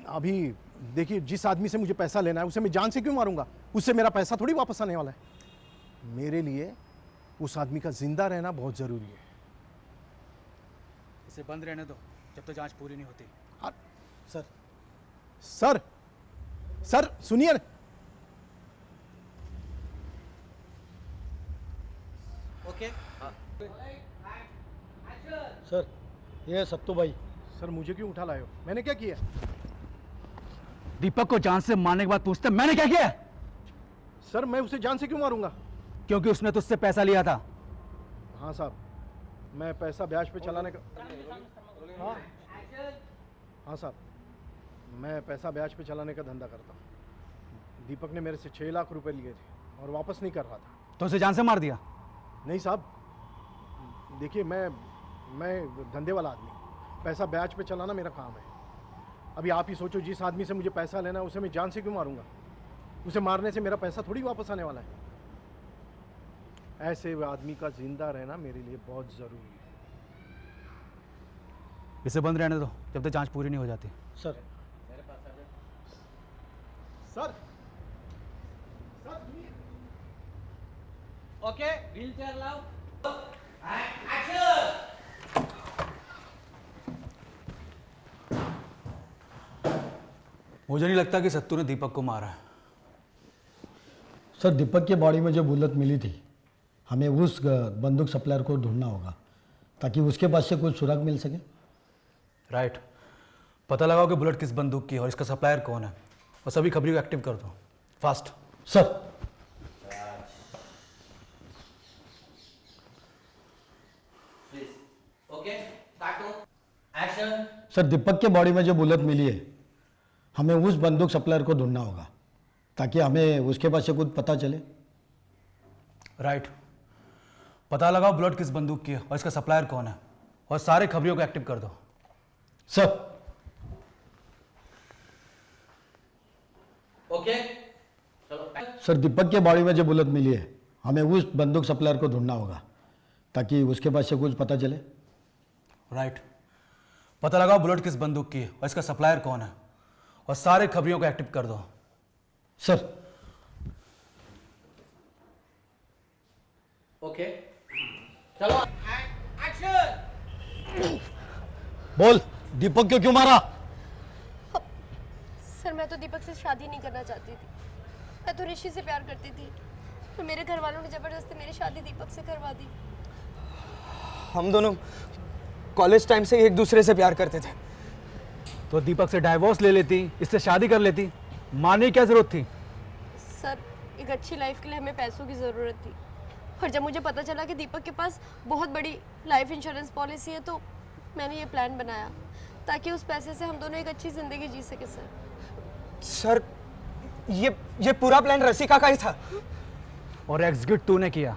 [SPEAKER 7] अभी देखिए, जिस आदमी से मुझे पैसा लेना है उसे मैं जान से क्यों मारूंगा? उससे मेरा पैसा थोड़ी वापस आने वाला है। मेरे लिए उस आदमी का जिंदा रहना बहुत ज़रूरी है।
[SPEAKER 6] इसे बंद रहने दो जब तक जांच पूरी नहीं होती।
[SPEAKER 8] सर
[SPEAKER 7] सर सर सुनिए।
[SPEAKER 2] ओके
[SPEAKER 8] सर ये है सत्तू भाई।
[SPEAKER 7] सर मुझे क्यों उठा लाए हो? मैंने क्या किया?
[SPEAKER 6] दीपक को जान से मारने के बाद पूछते हैं मैंने क्या किया?
[SPEAKER 7] सर मैं उसे जान से क्यों मारूंगा?
[SPEAKER 6] क्योंकि उसने तुझसे पैसा लिया था।
[SPEAKER 7] हाँ साहब, मैं पैसा ब्याज पे चलाने का हाँ साहब, मैं पैसा ब्याज पे चलाने का धंधा करता हूँ। दीपक ने मेरे से 6 लाख रुपए लिए थे और वापस नहीं कर रहा था।
[SPEAKER 6] तो उसे जान से मार दिया।
[SPEAKER 7] नहीं साहब, देखिए मैं धंधे वाला आदमी हूँ। पैसा ब्याज पे चलाना मेरा काम है। अभी आप ही सोचो, जिस आदमी से मुझे पैसा लेना है उसे मैं जान से क्यों मारूंगा? उसे मारने से मेरा पैसा थोड़ी वापस आने वाला है। ऐसे आदमी का जिंदा रहना मेरे लिए बहुत ज़रूरी है।
[SPEAKER 6] इसे बंद रहने दो जब तक जांच पूरी नहीं हो जाती।
[SPEAKER 8] Sir
[SPEAKER 7] sir
[SPEAKER 2] okay wheel chair लाओ। एक्शन
[SPEAKER 6] मुझे नहीं लगता कि सत्तू ने दीपक को मारा है।
[SPEAKER 8] सर दीपक के बॉडी में जो बुलेट मिली थी, हमें उस बंदूक सप्लायर को ढूंढना होगा ताकि उसके पास से कुछ सुराग मिल सके।
[SPEAKER 6] राइट। पता लगाओ कि बुलेट किस बंदूक की है और इसका सप्लायर कौन है, और सभी खबरों को एक्टिव कर दो फास्ट।
[SPEAKER 8] सर
[SPEAKER 2] ओके काटो एक्शन।
[SPEAKER 8] सर, दीपक के बॉडी में जो बुलेट मिली है, हमें उस बंदूक सप्लायर को ढूंढना होगा ताकि हमें उसके पास से कुछ पता चले।
[SPEAKER 6] राइट। पता लगाओ बुलेट किस बंदूक की है और इसका सप्लायर कौन है, और सारे खबरों को एक्टिव कर दो।
[SPEAKER 8] सर
[SPEAKER 2] ओके चलो।
[SPEAKER 8] सर, दीपक के बॉडी में जो बुलेट मिली है, हमें उस बंदूक सप्लायर को ढूंढना होगा ताकि उसके पास से कुछ पता चले।
[SPEAKER 6] राइट। पता लगाओ बुलेट किस बंदूक की है और इसका सप्लायर कौन है, और सारे खबरों को एक्टिव कर दो।
[SPEAKER 8] सर
[SPEAKER 2] ओके चलो एक्शन।
[SPEAKER 8] बोल, दीपक को क्यों मारा?
[SPEAKER 3] सर मैं तो दीपक से शादी नहीं करना चाहती थी, मैं तो ऋषि से प्यार करती थी, तो मेरे घर वालों ने ज़बरदस्ती मेरी शादी दीपक से करवा दी।
[SPEAKER 5] हम दोनों कॉलेज टाइम से एक दूसरे से प्यार करते थे।
[SPEAKER 6] तो दीपक से डाइवोर्स ले लेती, इससे शादी कर लेती, मानने की क्या जरूरत थी?
[SPEAKER 3] सर एक अच्छी लाइफ के लिए हमें पैसों की ज़रूरत थी, और जब मुझे पता चला कि दीपक के पास बहुत बड़ी लाइफ इंश्योरेंस पॉलिसी है, तो मैंने ये प्लान बनाया ताकि उस पैसे से हम दोनों एक अच्छी ज़िंदगी जी सके।
[SPEAKER 5] सर ये पूरा प्लान रसिका का ही था,
[SPEAKER 6] और एग्जीक्यूट तूने किया।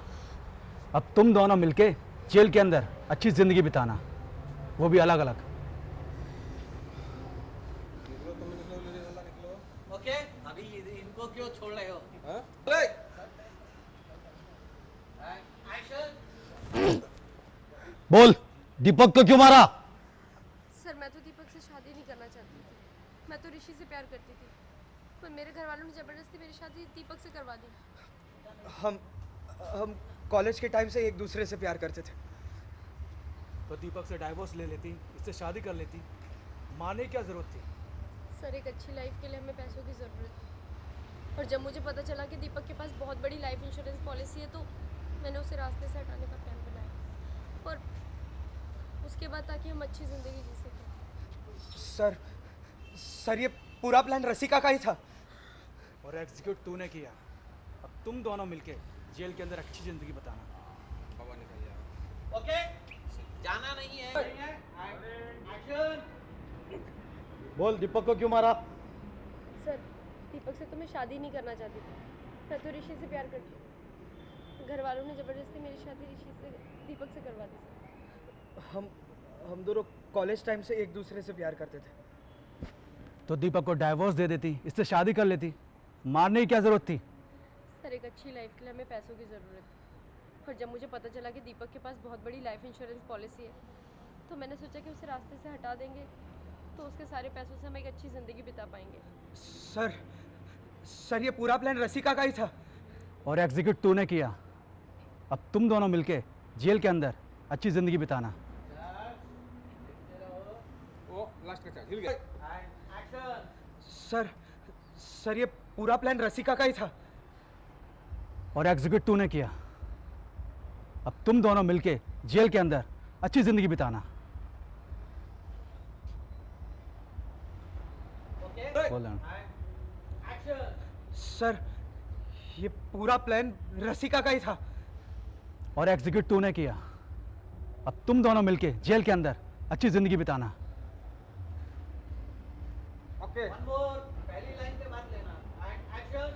[SPEAKER 6] अब तुम दोनों मिलके जेल के अंदर अच्छी जिंदगी बिताना, वो भी अलग अलग।
[SPEAKER 2] ओके अभी इनको क्यों छोड़ रहे हो? एक्शन।
[SPEAKER 8] बोल, दीपक को क्यों मारा?
[SPEAKER 3] सर मैं तो दीपक से शादी नहीं करना चाहती थी, मैं तो ऋषि से प्यार करती थी, पर मेरे घर वालों ने ज़बरदस्ती मेरी शादी दीपक से करवा दी।
[SPEAKER 5] हम कॉलेज के टाइम से एक दूसरे से प्यार करते थे।
[SPEAKER 6] तो दीपक से डाइवोर्स ले लेती, इससे शादी कर लेती, मानने की क्या जरूरत थी?
[SPEAKER 3] सर एक अच्छी लाइफ के लिए हमें पैसों की ज़रूरत थी, और जब मुझे पता चला कि दीपक के पास बहुत बड़ी लाइफ इंश्योरेंस पॉलिसी है, तो मैंने उसे रास्ते से हटाने का प्लान बनाया, और उसके बाद ताकि हम अच्छी ज़िंदगी जी सकें।
[SPEAKER 5] सर ये पूरा प्लान रसिका का ही था,
[SPEAKER 6] और एग्जीक्यूट तूने किया। अब तुम दोनों मिलके जेल के अंदर अच्छी जिंदगी बताना।
[SPEAKER 2] ओके जाना नहीं है। एक्शन।
[SPEAKER 8] बोल, दीपक को क्यों मारा?
[SPEAKER 3] सर दीपक से तो मैं शादी नहीं करना चाहती थी, मैं तो ऋषि से प्यार करती थी, घर वालों ने ज़बरदस्ती मेरी शादी दीपक से करवा दी।
[SPEAKER 5] हम दोनों कॉलेज टाइम से एक दूसरे से प्यार करते थे।
[SPEAKER 6] तो दीपक को डाइवोर्स दे देती, इससे शादी कर लेती, मारने की क्या जरूरत थी?
[SPEAKER 3] सर एक अच्छी लाइफ के लिए हमें पैसों की ज़रूरत थी, और जब मुझे पता चला कि दीपक के पास बहुत बड़ी लाइफ इंश्योरेंस पॉलिसी है, तो मैंने सोचा कि उसे रास्ते से हटा देंगे तो उसके सारे पैसों से हम एक अच्छी ज़िंदगी बिता पाएंगे।
[SPEAKER 5] सर ये पूरा प्लान रसिका का ही था,
[SPEAKER 6] और एग्जीक्यूट तूने किया। अब तुम दोनों मिलके जेल के अंदर अच्छी जिंदगी बिताना।
[SPEAKER 1] वो लास्ट का चांस हिल गया।
[SPEAKER 2] एक्शन।
[SPEAKER 5] सर ये पूरा प्लान रसिका का ही था,
[SPEAKER 6] और एग्जीक्यूट तूने किया। अब तुम दोनों मिलके जेल के अंदर अच्छी जिंदगी बिताना। बोल रहा हूं।
[SPEAKER 2] एक्शन।
[SPEAKER 5] सर ये पूरा प्लान रसिका का ही था,
[SPEAKER 6] और एग्जीक्यूट तूने किया। अब तुम दोनों मिलके जेल के अंदर अच्छी जिंदगी बिताना।
[SPEAKER 1] ओके
[SPEAKER 2] वन मोर पहली लाइन पे बात लेना। एक्शन।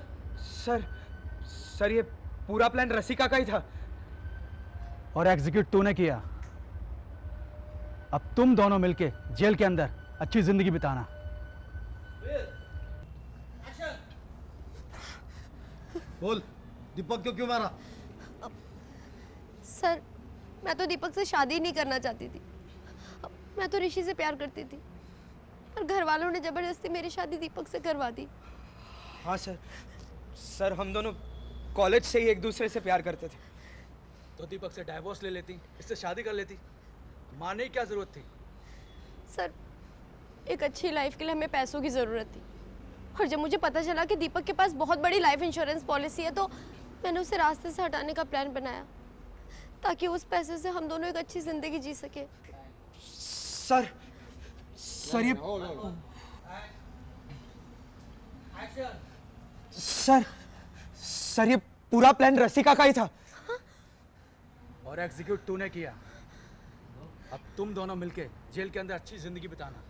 [SPEAKER 5] सर ये पूरा प्लान रसिका का ही था,
[SPEAKER 6] और एग्जीक्यूट तूने किया। अब तुम दोनों मिलके जेल के अंदर अच्छी जिंदगी बिताना।
[SPEAKER 2] एक्शन।
[SPEAKER 8] बोल, दीपक को क्यों मारा?
[SPEAKER 3] सर मैं तो दीपक से शादी नहीं करना चाहती थी, मैं तो ऋषि से प्यार करती थी, पर घर वालों ने ज़बरदस्ती मेरी शादी दीपक से करवा दी।
[SPEAKER 5] हाँ सर हम दोनों कॉलेज से ही एक दूसरे से प्यार करते थे।
[SPEAKER 6] तो दीपक से डाइवोर्स ले लेती, इससे शादी कर लेती, मारने की क्या जरूरत थी?
[SPEAKER 3] सर एक अच्छी लाइफ के लिए हमें पैसों की ज़रूरत थी, और जब मुझे पता चला कि दीपक के पास बहुत बड़ी लाइफ इंश्योरेंस पॉलिसी है, तो मैंने उसे रास्ते से हटाने का प्लान बनाया ताकि उस पैसे से हम दोनों एक अच्छी ज़िंदगी जी सके।
[SPEAKER 5] सर ये
[SPEAKER 2] एक्शन।
[SPEAKER 5] सर ये पूरा प्लान रसिका का ही था।
[SPEAKER 6] और एग्जीक्यूट तूने किया। अब तुम दोनों मिलके जेल के अंदर अच्छी जिंदगी बिताना।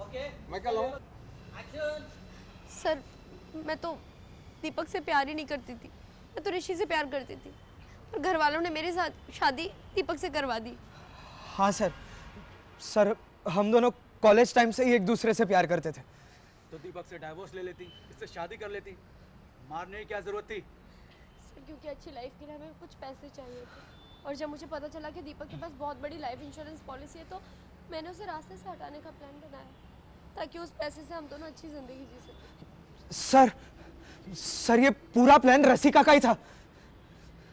[SPEAKER 2] ओके
[SPEAKER 1] मैं क्या लाऊं?
[SPEAKER 2] एक्शन।
[SPEAKER 3] सर मैं तो दीपक से प्यार ही नहीं करती थी, मैं तो ऋषि से प्यार करती थी और घर वालों ने मेरे साथ शादी दीपक से करवा दी।
[SPEAKER 5] हाँ सर हम दोनों कॉलेज टाइम से ही एक दूसरे से प्यार करते थे।
[SPEAKER 6] तो दीपक से डाइवोर्स ले लेती, इससे शादी कर लेती, मारने की क्या जरूरत थी?
[SPEAKER 3] सर क्योंकि अच्छी लाइफ के लिए हमें कुछ पैसे चाहिए थे और जब मुझे पता चला कि दीपक के पास बहुत बड़ी लाइफ इंश्योरेंस पॉलिसी है तो मैंने उसे रास्ते से हटाने का प्लान बनाया ताकि उस पैसे से हम दोनों अच्छी ज़िंदगी जी सकें।
[SPEAKER 5] सर ये पूरा प्लान रसिका का ही था।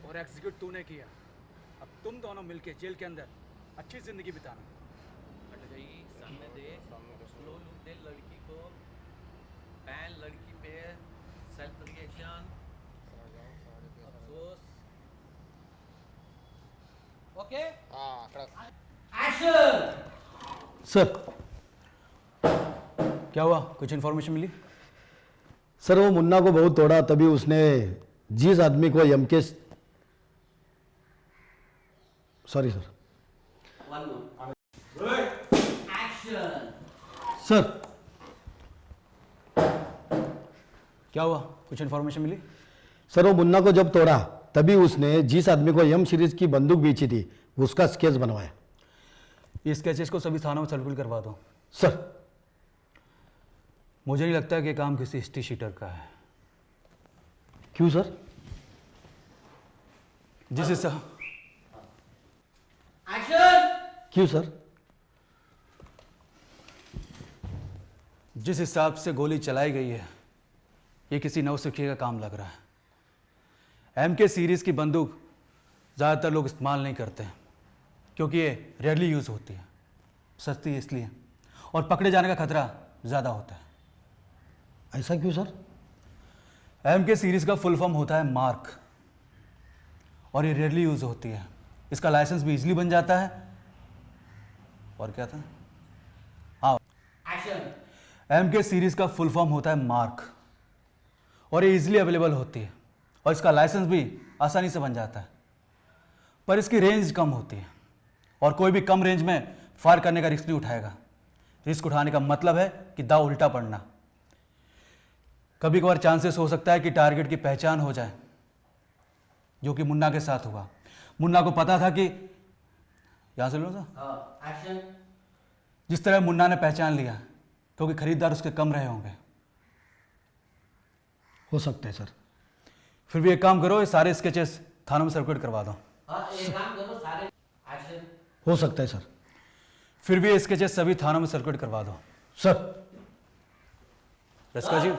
[SPEAKER 6] और एग्जीक्यूट तूने किया। अब तुम दोनों मिलके जेल के अंदर अच्छी जिंदगी बिताना।
[SPEAKER 2] हट गई, सामने दे, स्लो लुक दे लड़की को, पैन लड़की पे, सेल्फ रिएक्शन, अफसोस। ओके
[SPEAKER 1] हाँ कड़क।
[SPEAKER 2] एक्शन।
[SPEAKER 8] सर
[SPEAKER 6] क्या हुआ? कुछ इन्फॉर्मेशन मिली?
[SPEAKER 8] सर वो मुन्ना को बहुत तोड़ा, तभी उसने जिस आदमी को यम के सॉरी सर
[SPEAKER 2] एक्शन।
[SPEAKER 8] सर
[SPEAKER 6] क्या हुआ? कुछ इन्फॉर्मेशन मिली?
[SPEAKER 8] सर वो मुन्ना को जब तोड़ा तभी उसने जिस आदमी को यम सीरीज की बंदूक बेची थी उसका स्केच बनवाया।
[SPEAKER 6] ये स्केचेस को सभी थानों में सर्कुलेट करवा दो।
[SPEAKER 8] सर
[SPEAKER 6] मुझे नहीं लगता कि काम किसी हिस्ट्री शीटर का है।
[SPEAKER 8] क्यों सर?
[SPEAKER 6] जिस हिस्सा
[SPEAKER 2] एक्शन।
[SPEAKER 8] क्यों सर?
[SPEAKER 6] जिस हिसाब से गोली चलाई गई है ये किसी नौसिखिए का काम लग रहा है। एमके सीरीज की बंदूक ज़्यादातर लोग इस्तेमाल नहीं करते हैं क्योंकि ये रेयरली यूज़ होती है, सस्ती है इसलिए, और पकड़े जाने का खतरा ज़्यादा होता है।
[SPEAKER 8] ऐसा क्यों सर?
[SPEAKER 6] एमके सीरीज का फुल फॉर्म होता है मार्क और ये रेयरली यूज़ होती है। इसका लाइसेंस भी इजीली बन जाता है। और क्या था? हाँ,
[SPEAKER 2] एक्शन।
[SPEAKER 6] एमके सीरीज का फुल फॉर्म होता है मार्क और ये इजीली अवेलेबल होती है और इसका लाइसेंस भी आसानी से बन जाता है, पर इसकी रेंज कम होती है और कोई भी कम रेंज में फायर करने का रिस्क नहीं उठाएगा। रिस्क उठाने का मतलब है कि दाव उल्टा पड़ना। कभी कभार चांसेस हो सकता है कि टारगेट की पहचान हो जाए, जो कि मुन्ना के साथ हुआ। मुन्ना को पता था कि यहां से लो सर।
[SPEAKER 2] एक्शन।
[SPEAKER 6] जिस तरह मुन्ना ने पहचान लिया क्योंकि खरीदार उसके कम रहे होंगे।
[SPEAKER 8] हो सकता है सर।
[SPEAKER 6] फिर भी एक काम करो, ये सारे स्केचेस थानों में सर्कुलेट करवा दो।
[SPEAKER 2] हाँ एक काम करो सारे। एक्शन।
[SPEAKER 8] हो सकता है सर।
[SPEAKER 6] फिर भी ये स्केचेस सभी थानों में सर्कुलेट करवा दो।
[SPEAKER 8] सर
[SPEAKER 6] रसिका जी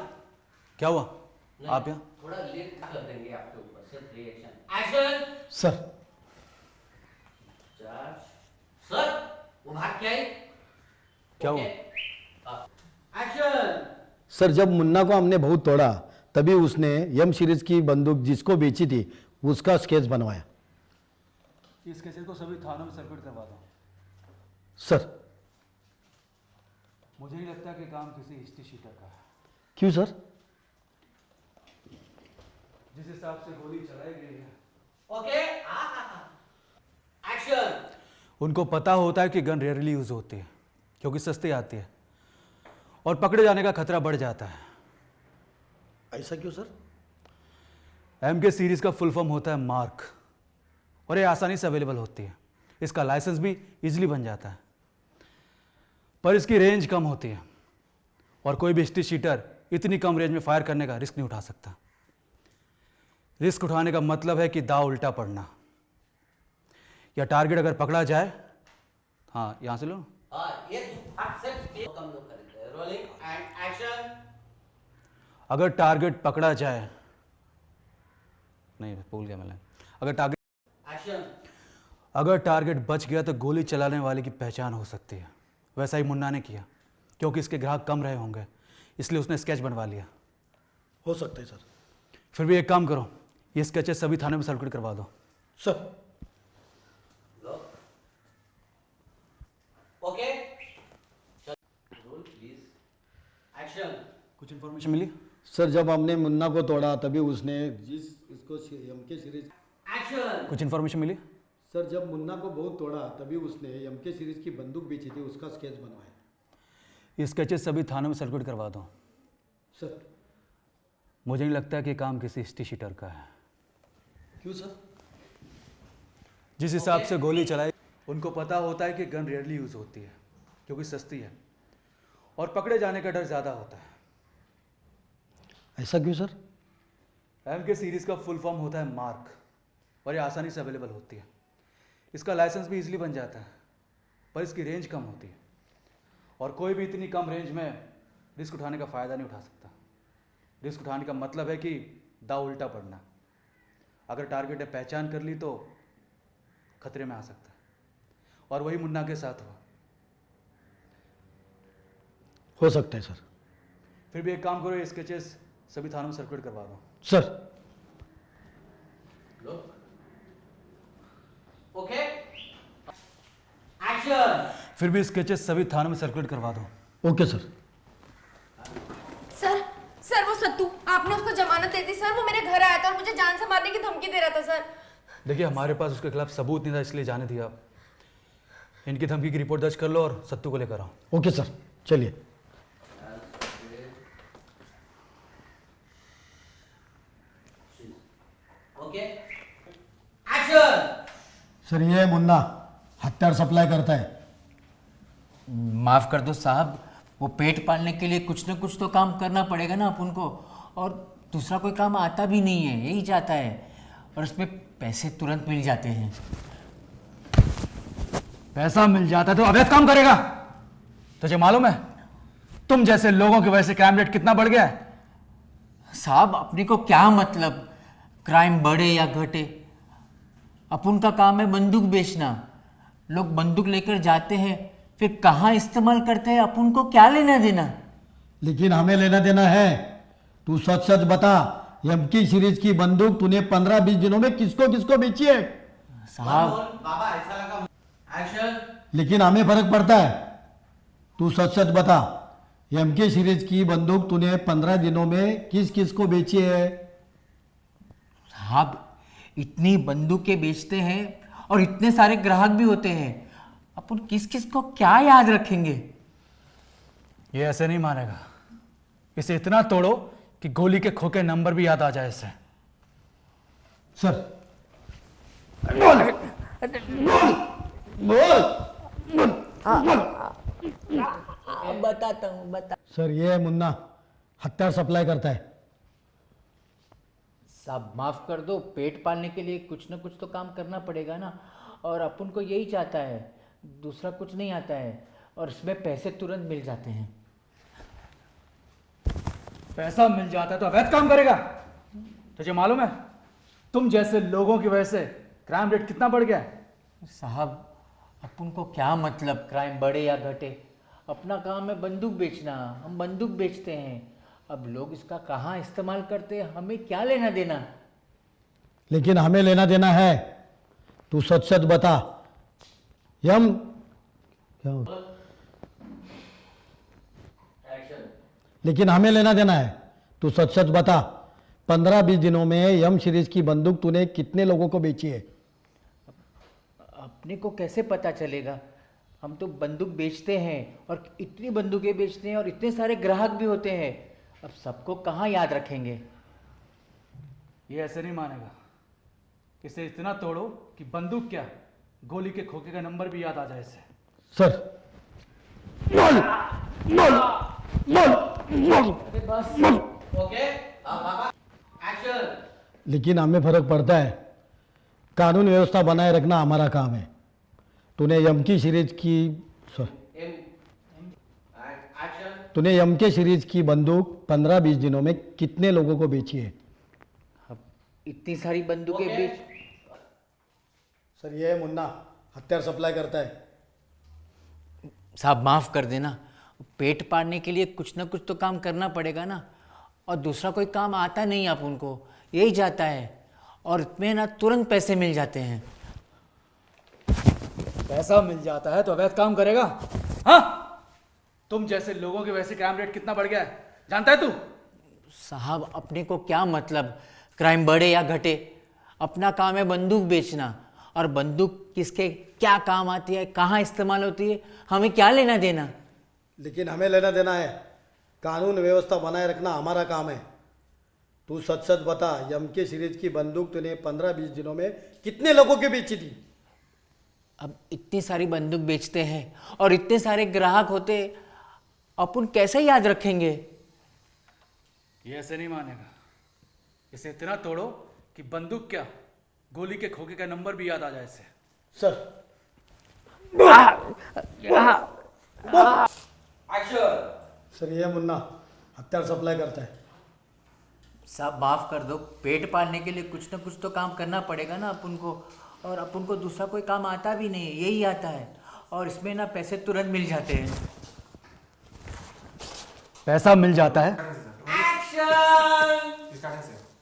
[SPEAKER 6] क्या हुआ? आप यहाँ?
[SPEAKER 2] थोड़ा लेट कर देंगे आपके ऊपर, सिर्फ रिएक्शन। एक्शन।
[SPEAKER 8] सर
[SPEAKER 2] सर वो भाग क्या है?
[SPEAKER 6] क्या हुआ?
[SPEAKER 2] एक्शन।
[SPEAKER 8] सर जब मुन्ना को हमने बहुत तोड़ा तभी उसने यम सीरीज की बंदूक जिसको बेची थी उसका स्केच बनवाया।
[SPEAKER 6] इस स्केचेस को सभी थानों में सर्कुलेट करवा दो।
[SPEAKER 8] सर
[SPEAKER 6] मुझे नहीं लगता कि काम किसी हिस्ट्री शीटर का है।
[SPEAKER 8] क्यों सर?
[SPEAKER 6] जिस हिसाब से गोली चलाई गई है।
[SPEAKER 2] Okay action.
[SPEAKER 6] उनको पता होता है कि गन रेयरली यूज होती है क्योंकि सस्ती आती है और पकड़े जाने का खतरा बढ़ जाता है।
[SPEAKER 8] ऐसा क्यों सर?
[SPEAKER 6] एमके सीरीज का फुल फॉर्म होता है मार्क और ये आसानी से अवेलेबल होती है। इसका लाइसेंस भी इजीली बन जाता है, पर इसकी रेंज कम होती है और कोई भी हिस्ट्री शीटर इतनी कम रेंज में फायर करने का रिस्क नहीं उठा सकता। रिस्क उठाने का मतलब है कि दाव उल्टा पड़ना, या टारगेट अगर पकड़ा जाए। हाँ यहां से लो।
[SPEAKER 2] ये भाग से कम लोग खरीदते हैं। Rolling and action.
[SPEAKER 6] अगर टारगेट पकड़ा जाए, नहीं भूल गया मैंने।
[SPEAKER 2] एक्शन।
[SPEAKER 6] अगर टारगेट बच गया तो गोली चलाने वाले की पहचान हो सकती है। वैसा ही मुन्ना ने किया क्योंकि इसके ग्राहक कम रहे होंगे, इसलिए उसने स्केच बनवा लिया।
[SPEAKER 8] हो सकता है सर।
[SPEAKER 6] फिर भी एक काम करो, ये स्केचेस सभी थाने में सर्कुलेट करवा दो।
[SPEAKER 8] Sir
[SPEAKER 2] action.
[SPEAKER 6] कुछ इन्फॉर्मेशन मिली?
[SPEAKER 8] सर जब हमने मुन्ना को तोड़ा तभी उसने इसको एम के सीरीज
[SPEAKER 2] एक्शन।
[SPEAKER 6] कुछ इन्फॉर्मेशन मिली?
[SPEAKER 8] सर जब मुन्ना को बहुत तोड़ा तभी उसने एम के सीरीज की बंदूक बेची थी, उसका स्केच बनवाया।
[SPEAKER 6] ये स्केचेस सभी थानों में सर्कुलेट करवा दो।
[SPEAKER 8] सर
[SPEAKER 6] मुझे नहीं लगता कि काम किसी हिस्ट्री शीटर का है।
[SPEAKER 8] क्यों सर?
[SPEAKER 6] जिस हिसाब से गोली चलाई, उनको पता होता है कि गन रेयरली यूज़ होती है क्योंकि सस्ती है और पकड़े जाने का डर ज़्यादा होता है।
[SPEAKER 8] ऐसा क्यों सर?
[SPEAKER 6] एम के सीरीज़ का फुल फॉर्म होता है मार्क और ये आसानी से अवेलेबल होती है। इसका लाइसेंस भी इजीली बन जाता है पर इसकी रेंज कम होती है और कोई भी इतनी कम रेंज में रिस्क उठाने का फ़ायदा नहीं उठा सकता। रिस्क उठाने का मतलब है कि दाव उल्टा पड़ना। अगर टारगेट ने पहचान कर ली तो खतरे में आ सकता है और वही मुन्ना के साथ हुआ।
[SPEAKER 8] हो सकता है सर।
[SPEAKER 6] फिर भी एक काम करो, ये स्केचेस सभी थानों में सर्कुलेट करवा दो।
[SPEAKER 8] Sir
[SPEAKER 2] okay action.
[SPEAKER 6] फिर भी स्केचेस सभी थानों में सर्कुलेट करवा दो।
[SPEAKER 8] Okay sir.
[SPEAKER 3] सर सर वो सत्तू, आपने उसको जमानत दे दी सर। वो मेरे घर आया था और मुझे जान से मारने की धमकी दे रहा था सर।
[SPEAKER 6] देखिए हमारे पास उसके खिलाफ सबूत नहीं था इसलिए जाने दिया। इनकी धमकी की रिपोर्ट दर्ज कर लो और सत्तू को लेकर आओ।
[SPEAKER 8] ओके सर चलिए।
[SPEAKER 2] Okay action.
[SPEAKER 8] सर ये मुन्ना हथियार सप्लाई करता है।
[SPEAKER 10] माफ़ कर दो साहब, वो पेट पालने के लिए कुछ ना कुछ तो काम करना पड़ेगा ना अपन को, और दूसरा कोई काम आता भी नहीं है, यही चाहता है और उसमें पैसे तुरंत मिल जाते हैं।
[SPEAKER 6] पैसा मिल जाता तो अवैध काम करेगा? तुझे मालूम है तुम जैसे लोगों की वजह से क्राइम रेट कितना बढ़ गया है?
[SPEAKER 10] साहब अपने को क्या मतलब क्राइम बढ़े या घटे, अपन का काम है बंदूक बेचना। लोग बंदूक लेकर जाते हैं फिर कहाँ इस्तेमाल करते हैं, अपन को क्या लेना देना।
[SPEAKER 8] लेकिन हमें लेना देना है। तू सच सच बता, एम की सीरीज की बंदूक तूने 15-20 दिनों में किसको किसको बेची है?
[SPEAKER 10] साहब
[SPEAKER 2] बाबा ऐसा लगा। एक्शन।
[SPEAKER 8] लेकिन हमें फर्क पड़ता है। तू सच सच बता, एम के सीरीज की बंदूक तूने 15 दिनों में किस किस को बेची है?
[SPEAKER 10] साहब इतनी बंदूकें बेचते हैं और इतने सारे ग्राहक भी होते हैं, अपन किस किस को क्या याद रखेंगे।
[SPEAKER 6] ये ऐसे नहीं मानेगा। इसे इतना तोड़ो कि गोली के खोके नंबर भी याद आ जाए इसे।
[SPEAKER 8] सर
[SPEAKER 10] बताता हूँ बता।
[SPEAKER 8] सर ये मुन्ना हथियार सप्लाई करता है।
[SPEAKER 10] साहब माफ कर दो, पेट पालने के लिए कुछ ना कुछ तो काम करना पड़ेगा ना, और अपन को यही चाहता है, दूसरा कुछ नहीं आता है और इसमें पैसे तुरंत मिल जाते हैं।
[SPEAKER 6] पैसा मिल जाता है तो अवैध काम करेगा? तुझे मालूम है तुम जैसे लोगों की वजह से क्राइम रेट कितना बढ़ गया है?
[SPEAKER 10] साहब अपन को क्या मतलब क्राइम बढ़े या घटे, अपना काम है बंदूक बेचना, हम बंदूक बेचते हैं। अब लोग इसका कहाँ इस्तेमाल करते हैं हमें क्या लेना देना।
[SPEAKER 8] लेकिन हमें लेना देना है। तू सच सच बता, यम क्या हो? लेकिन हमें लेना देना है। तू सच सच बता, 15-20 दिनों में यम सीरीज की बंदूक तूने कितने लोगों को बेची है?
[SPEAKER 10] अपने को कैसे पता चलेगा, हम तो बंदूक बेचते हैं और इतनी बंदूकें बेचते हैं और इतने सारे ग्राहक भी होते हैं, अब सबको कहाँ याद रखेंगे।
[SPEAKER 6] ये ऐसे नहीं मानेगा। इसे इतना तोड़ो कि बंदूक क्या गोली के खोखे का नंबर भी याद आ जाए इसे।
[SPEAKER 8] सर
[SPEAKER 2] ओके बाबा एक्शन।
[SPEAKER 8] लेकिन हमें फर्क पड़ता है। कानून व्यवस्था बनाए रखना हमारा काम है। तूने यम की सीरीज की तूने यम के सीरीज की बंदूक 15-20 दिनों में कितने लोगों को बेची है?
[SPEAKER 10] अब इतनी सारी बंदूकें बेच।
[SPEAKER 8] सर ये मुन्ना हथियार सप्लाई करता है।
[SPEAKER 10] साहब माफ़ कर देना, पेट पालने के लिए कुछ ना कुछ तो काम करना पड़ेगा ना, और दूसरा कोई काम आता नहीं अपन को, यही जाता है और इसमें ना तुरंत पैसे मिल जाते हैं।
[SPEAKER 6] पैसा मिल जाता है तो अवैध काम करेगा? हाँ तुम जैसे लोगों के वैसे क्राइम रेट कितना बढ़ गया है जानता है तू?
[SPEAKER 10] साहब अपने को क्या मतलब क्राइम बढ़े या घटे, अपना काम है बंदूक बेचना, और बंदूक किसके क्या काम आती है, कहाँ इस्तेमाल होती है, हमें क्या लेना देना।
[SPEAKER 7] लेकिन हमें लेना देना है, कानून व्यवस्था बनाए रखना हमारा काम है। तू सच सच बता, यम के सीरीज की बंदूक तूने 15-20 दिनों में कितने लोगों के बेची थी?
[SPEAKER 10] अब इतनी सारी बंदूक बेचते हैं और इतने सारे ग्राहक होते, अपन कैसे याद रखेंगे?
[SPEAKER 6] ये ऐसे नहीं मानेगा। इसे इतना तोड़ो कि बंदूक क्या, गोली के खोखे का नंबर भी याद आ जाए इसे।
[SPEAKER 7] Sir
[SPEAKER 2] action.
[SPEAKER 7] सर ये मुन्ना हथियार सप्लाई करता है।
[SPEAKER 10] साहब माफ कर दो, पेट पालने के लिए कुछ ना कुछ तो काम करना पड़ेगा ना अपन को, और अपन को दूसरा कोई काम आता भी नहीं है, यही आता है, और इसमें ना पैसे तुरंत मिल जाते हैं।
[SPEAKER 6] पैसा मिल जाता है।
[SPEAKER 2] एक्शन।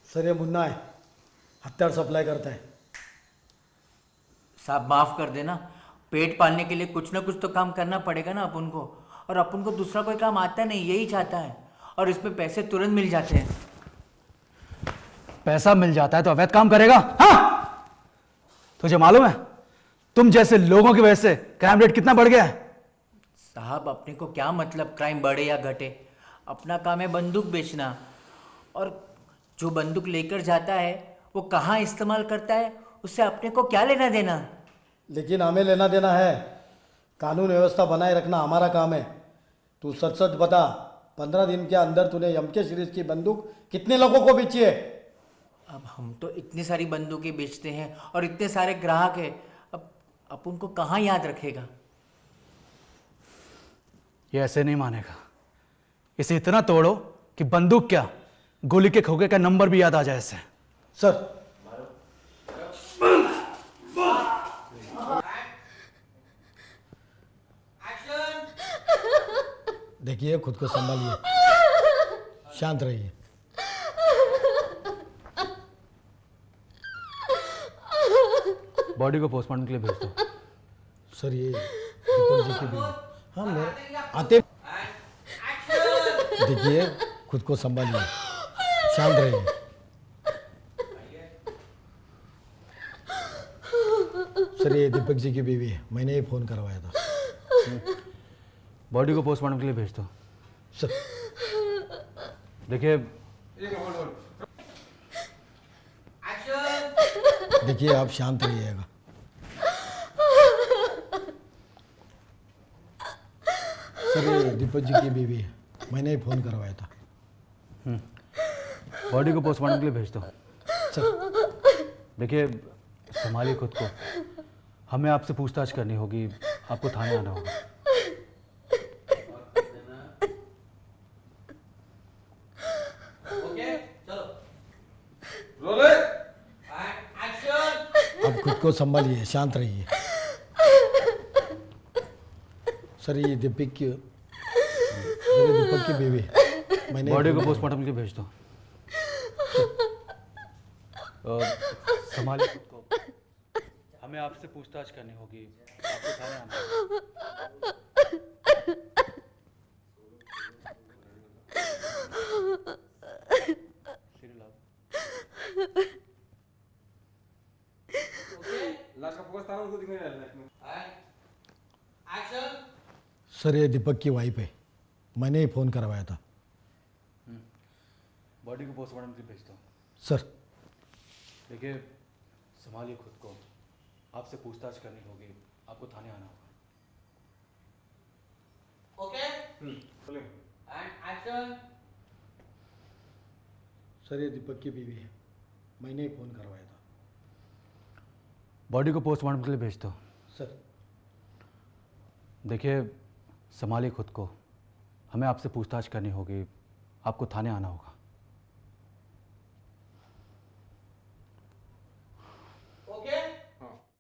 [SPEAKER 7] सर ये मुन्ना है, हथियार सप्लाई करता है।
[SPEAKER 10] साहब माफ कर देना, पेट पालने के लिए कुछ ना कुछ तो काम करना पड़ेगा ना अपन को, और अपन को दूसरा कोई काम आता नहीं, यही चाहता है, और इसमें पैसे तुरंत मिल जाते हैं।
[SPEAKER 6] पैसा मिल जाता है तो अवैध काम करेगा? हाँ, तुझे मालूम है तुम जैसे लोगों की वजह से क्राइम रेट कितना बढ़ गया है?
[SPEAKER 10] साहब अपने को क्या मतलब क्राइम बढ़े या घटे, अपना काम है बंदूक बेचना, और जो बंदूक लेकर जाता है वो कहाँ इस्तेमाल करता है उससे अपने को क्या लेना देना।
[SPEAKER 7] लेकिन हमें लेना देना है, कानून व्यवस्था बनाए रखना हमारा काम है। तू सच सच बता, 15 दिन के अंदर तूने यम के सीरीज की बंदूक कितने लोगों को बेची है?
[SPEAKER 10] अब हम तो इतनी सारी बंदूकें बेचते हैं और इतने सारे ग्राहक हैं, अब अपन को कहाँ याद रखेगा।
[SPEAKER 6] ये ऐसे नहीं मानेगा। इसे इतना तोड़ो कि बंदूक क्या, गोली के खोखे का नंबर भी याद आ जाए इसे।
[SPEAKER 7] सर
[SPEAKER 8] देखिए खुद को संभालिए, शांत रहिए।
[SPEAKER 6] बॉडी को पोस्टमार्टम के लिए भेज दो।
[SPEAKER 8] सर ये दीपक जी की बीवी। हाँ मेरे आते। देखिए खुद को संभालिए, शांत रहिए। सर ये दीपक जी की बीवी है, मैंने ही फ़ोन करवाया था।
[SPEAKER 6] बॉडी को पोस्टमार्टम के लिए भेज दो।
[SPEAKER 8] सर
[SPEAKER 6] देखिए
[SPEAKER 2] एक्शन।
[SPEAKER 8] देखिए आप शांत रहिएगा। सर ये दीपक जी की बीवी है, मैंने ही फ़ोन करवाया था।
[SPEAKER 6] बॉडी को पोस्टमार्टम के लिए भेज दो।
[SPEAKER 8] सर
[SPEAKER 6] देखिए संभालिए खुद को, हमें आपसे पूछताछ करनी होगी, आपको थाने आना होगा।
[SPEAKER 2] ओके चलो।
[SPEAKER 1] रोलिंग।
[SPEAKER 2] एक्शन।
[SPEAKER 8] आप खुद को संभालिए, शांत रहिए। सर ये दीपक की बीवी है, मैंने
[SPEAKER 6] बॉडी को
[SPEAKER 8] फ़ोन
[SPEAKER 6] पोस्टमार्टम के लिए भेज दो। संभालिए खुद को, हमें आपसे पूछताछ करनी होगी, आपको थाने आना होगा।
[SPEAKER 1] लास्ट का फोकस था उनको दिखने वाला है।
[SPEAKER 2] एक्शन।
[SPEAKER 8] सर ये दीपक की वाइफ है, मैंने ही फ़ोन करवाया था।
[SPEAKER 6] बॉडी को पोस्टमार्टम के लिए भेज दो।
[SPEAKER 8] सर
[SPEAKER 6] देखिए संभालिए खुद को, आपसे पूछताछ करनी होगी, आपको थाने आना होगा।
[SPEAKER 2] Okay
[SPEAKER 1] rolling.
[SPEAKER 2] And action.
[SPEAKER 8] Sir ये दीपक की बीवी है, मैंने ही फ़ोन करवाया था।
[SPEAKER 6] बॉडी को पोस्टमार्टम के लिए भेज दो।
[SPEAKER 8] सर
[SPEAKER 6] देखिए संभालिए खुद को, हमें आपसे पूछताछ करनी होगी, आपको थाने आना होगा।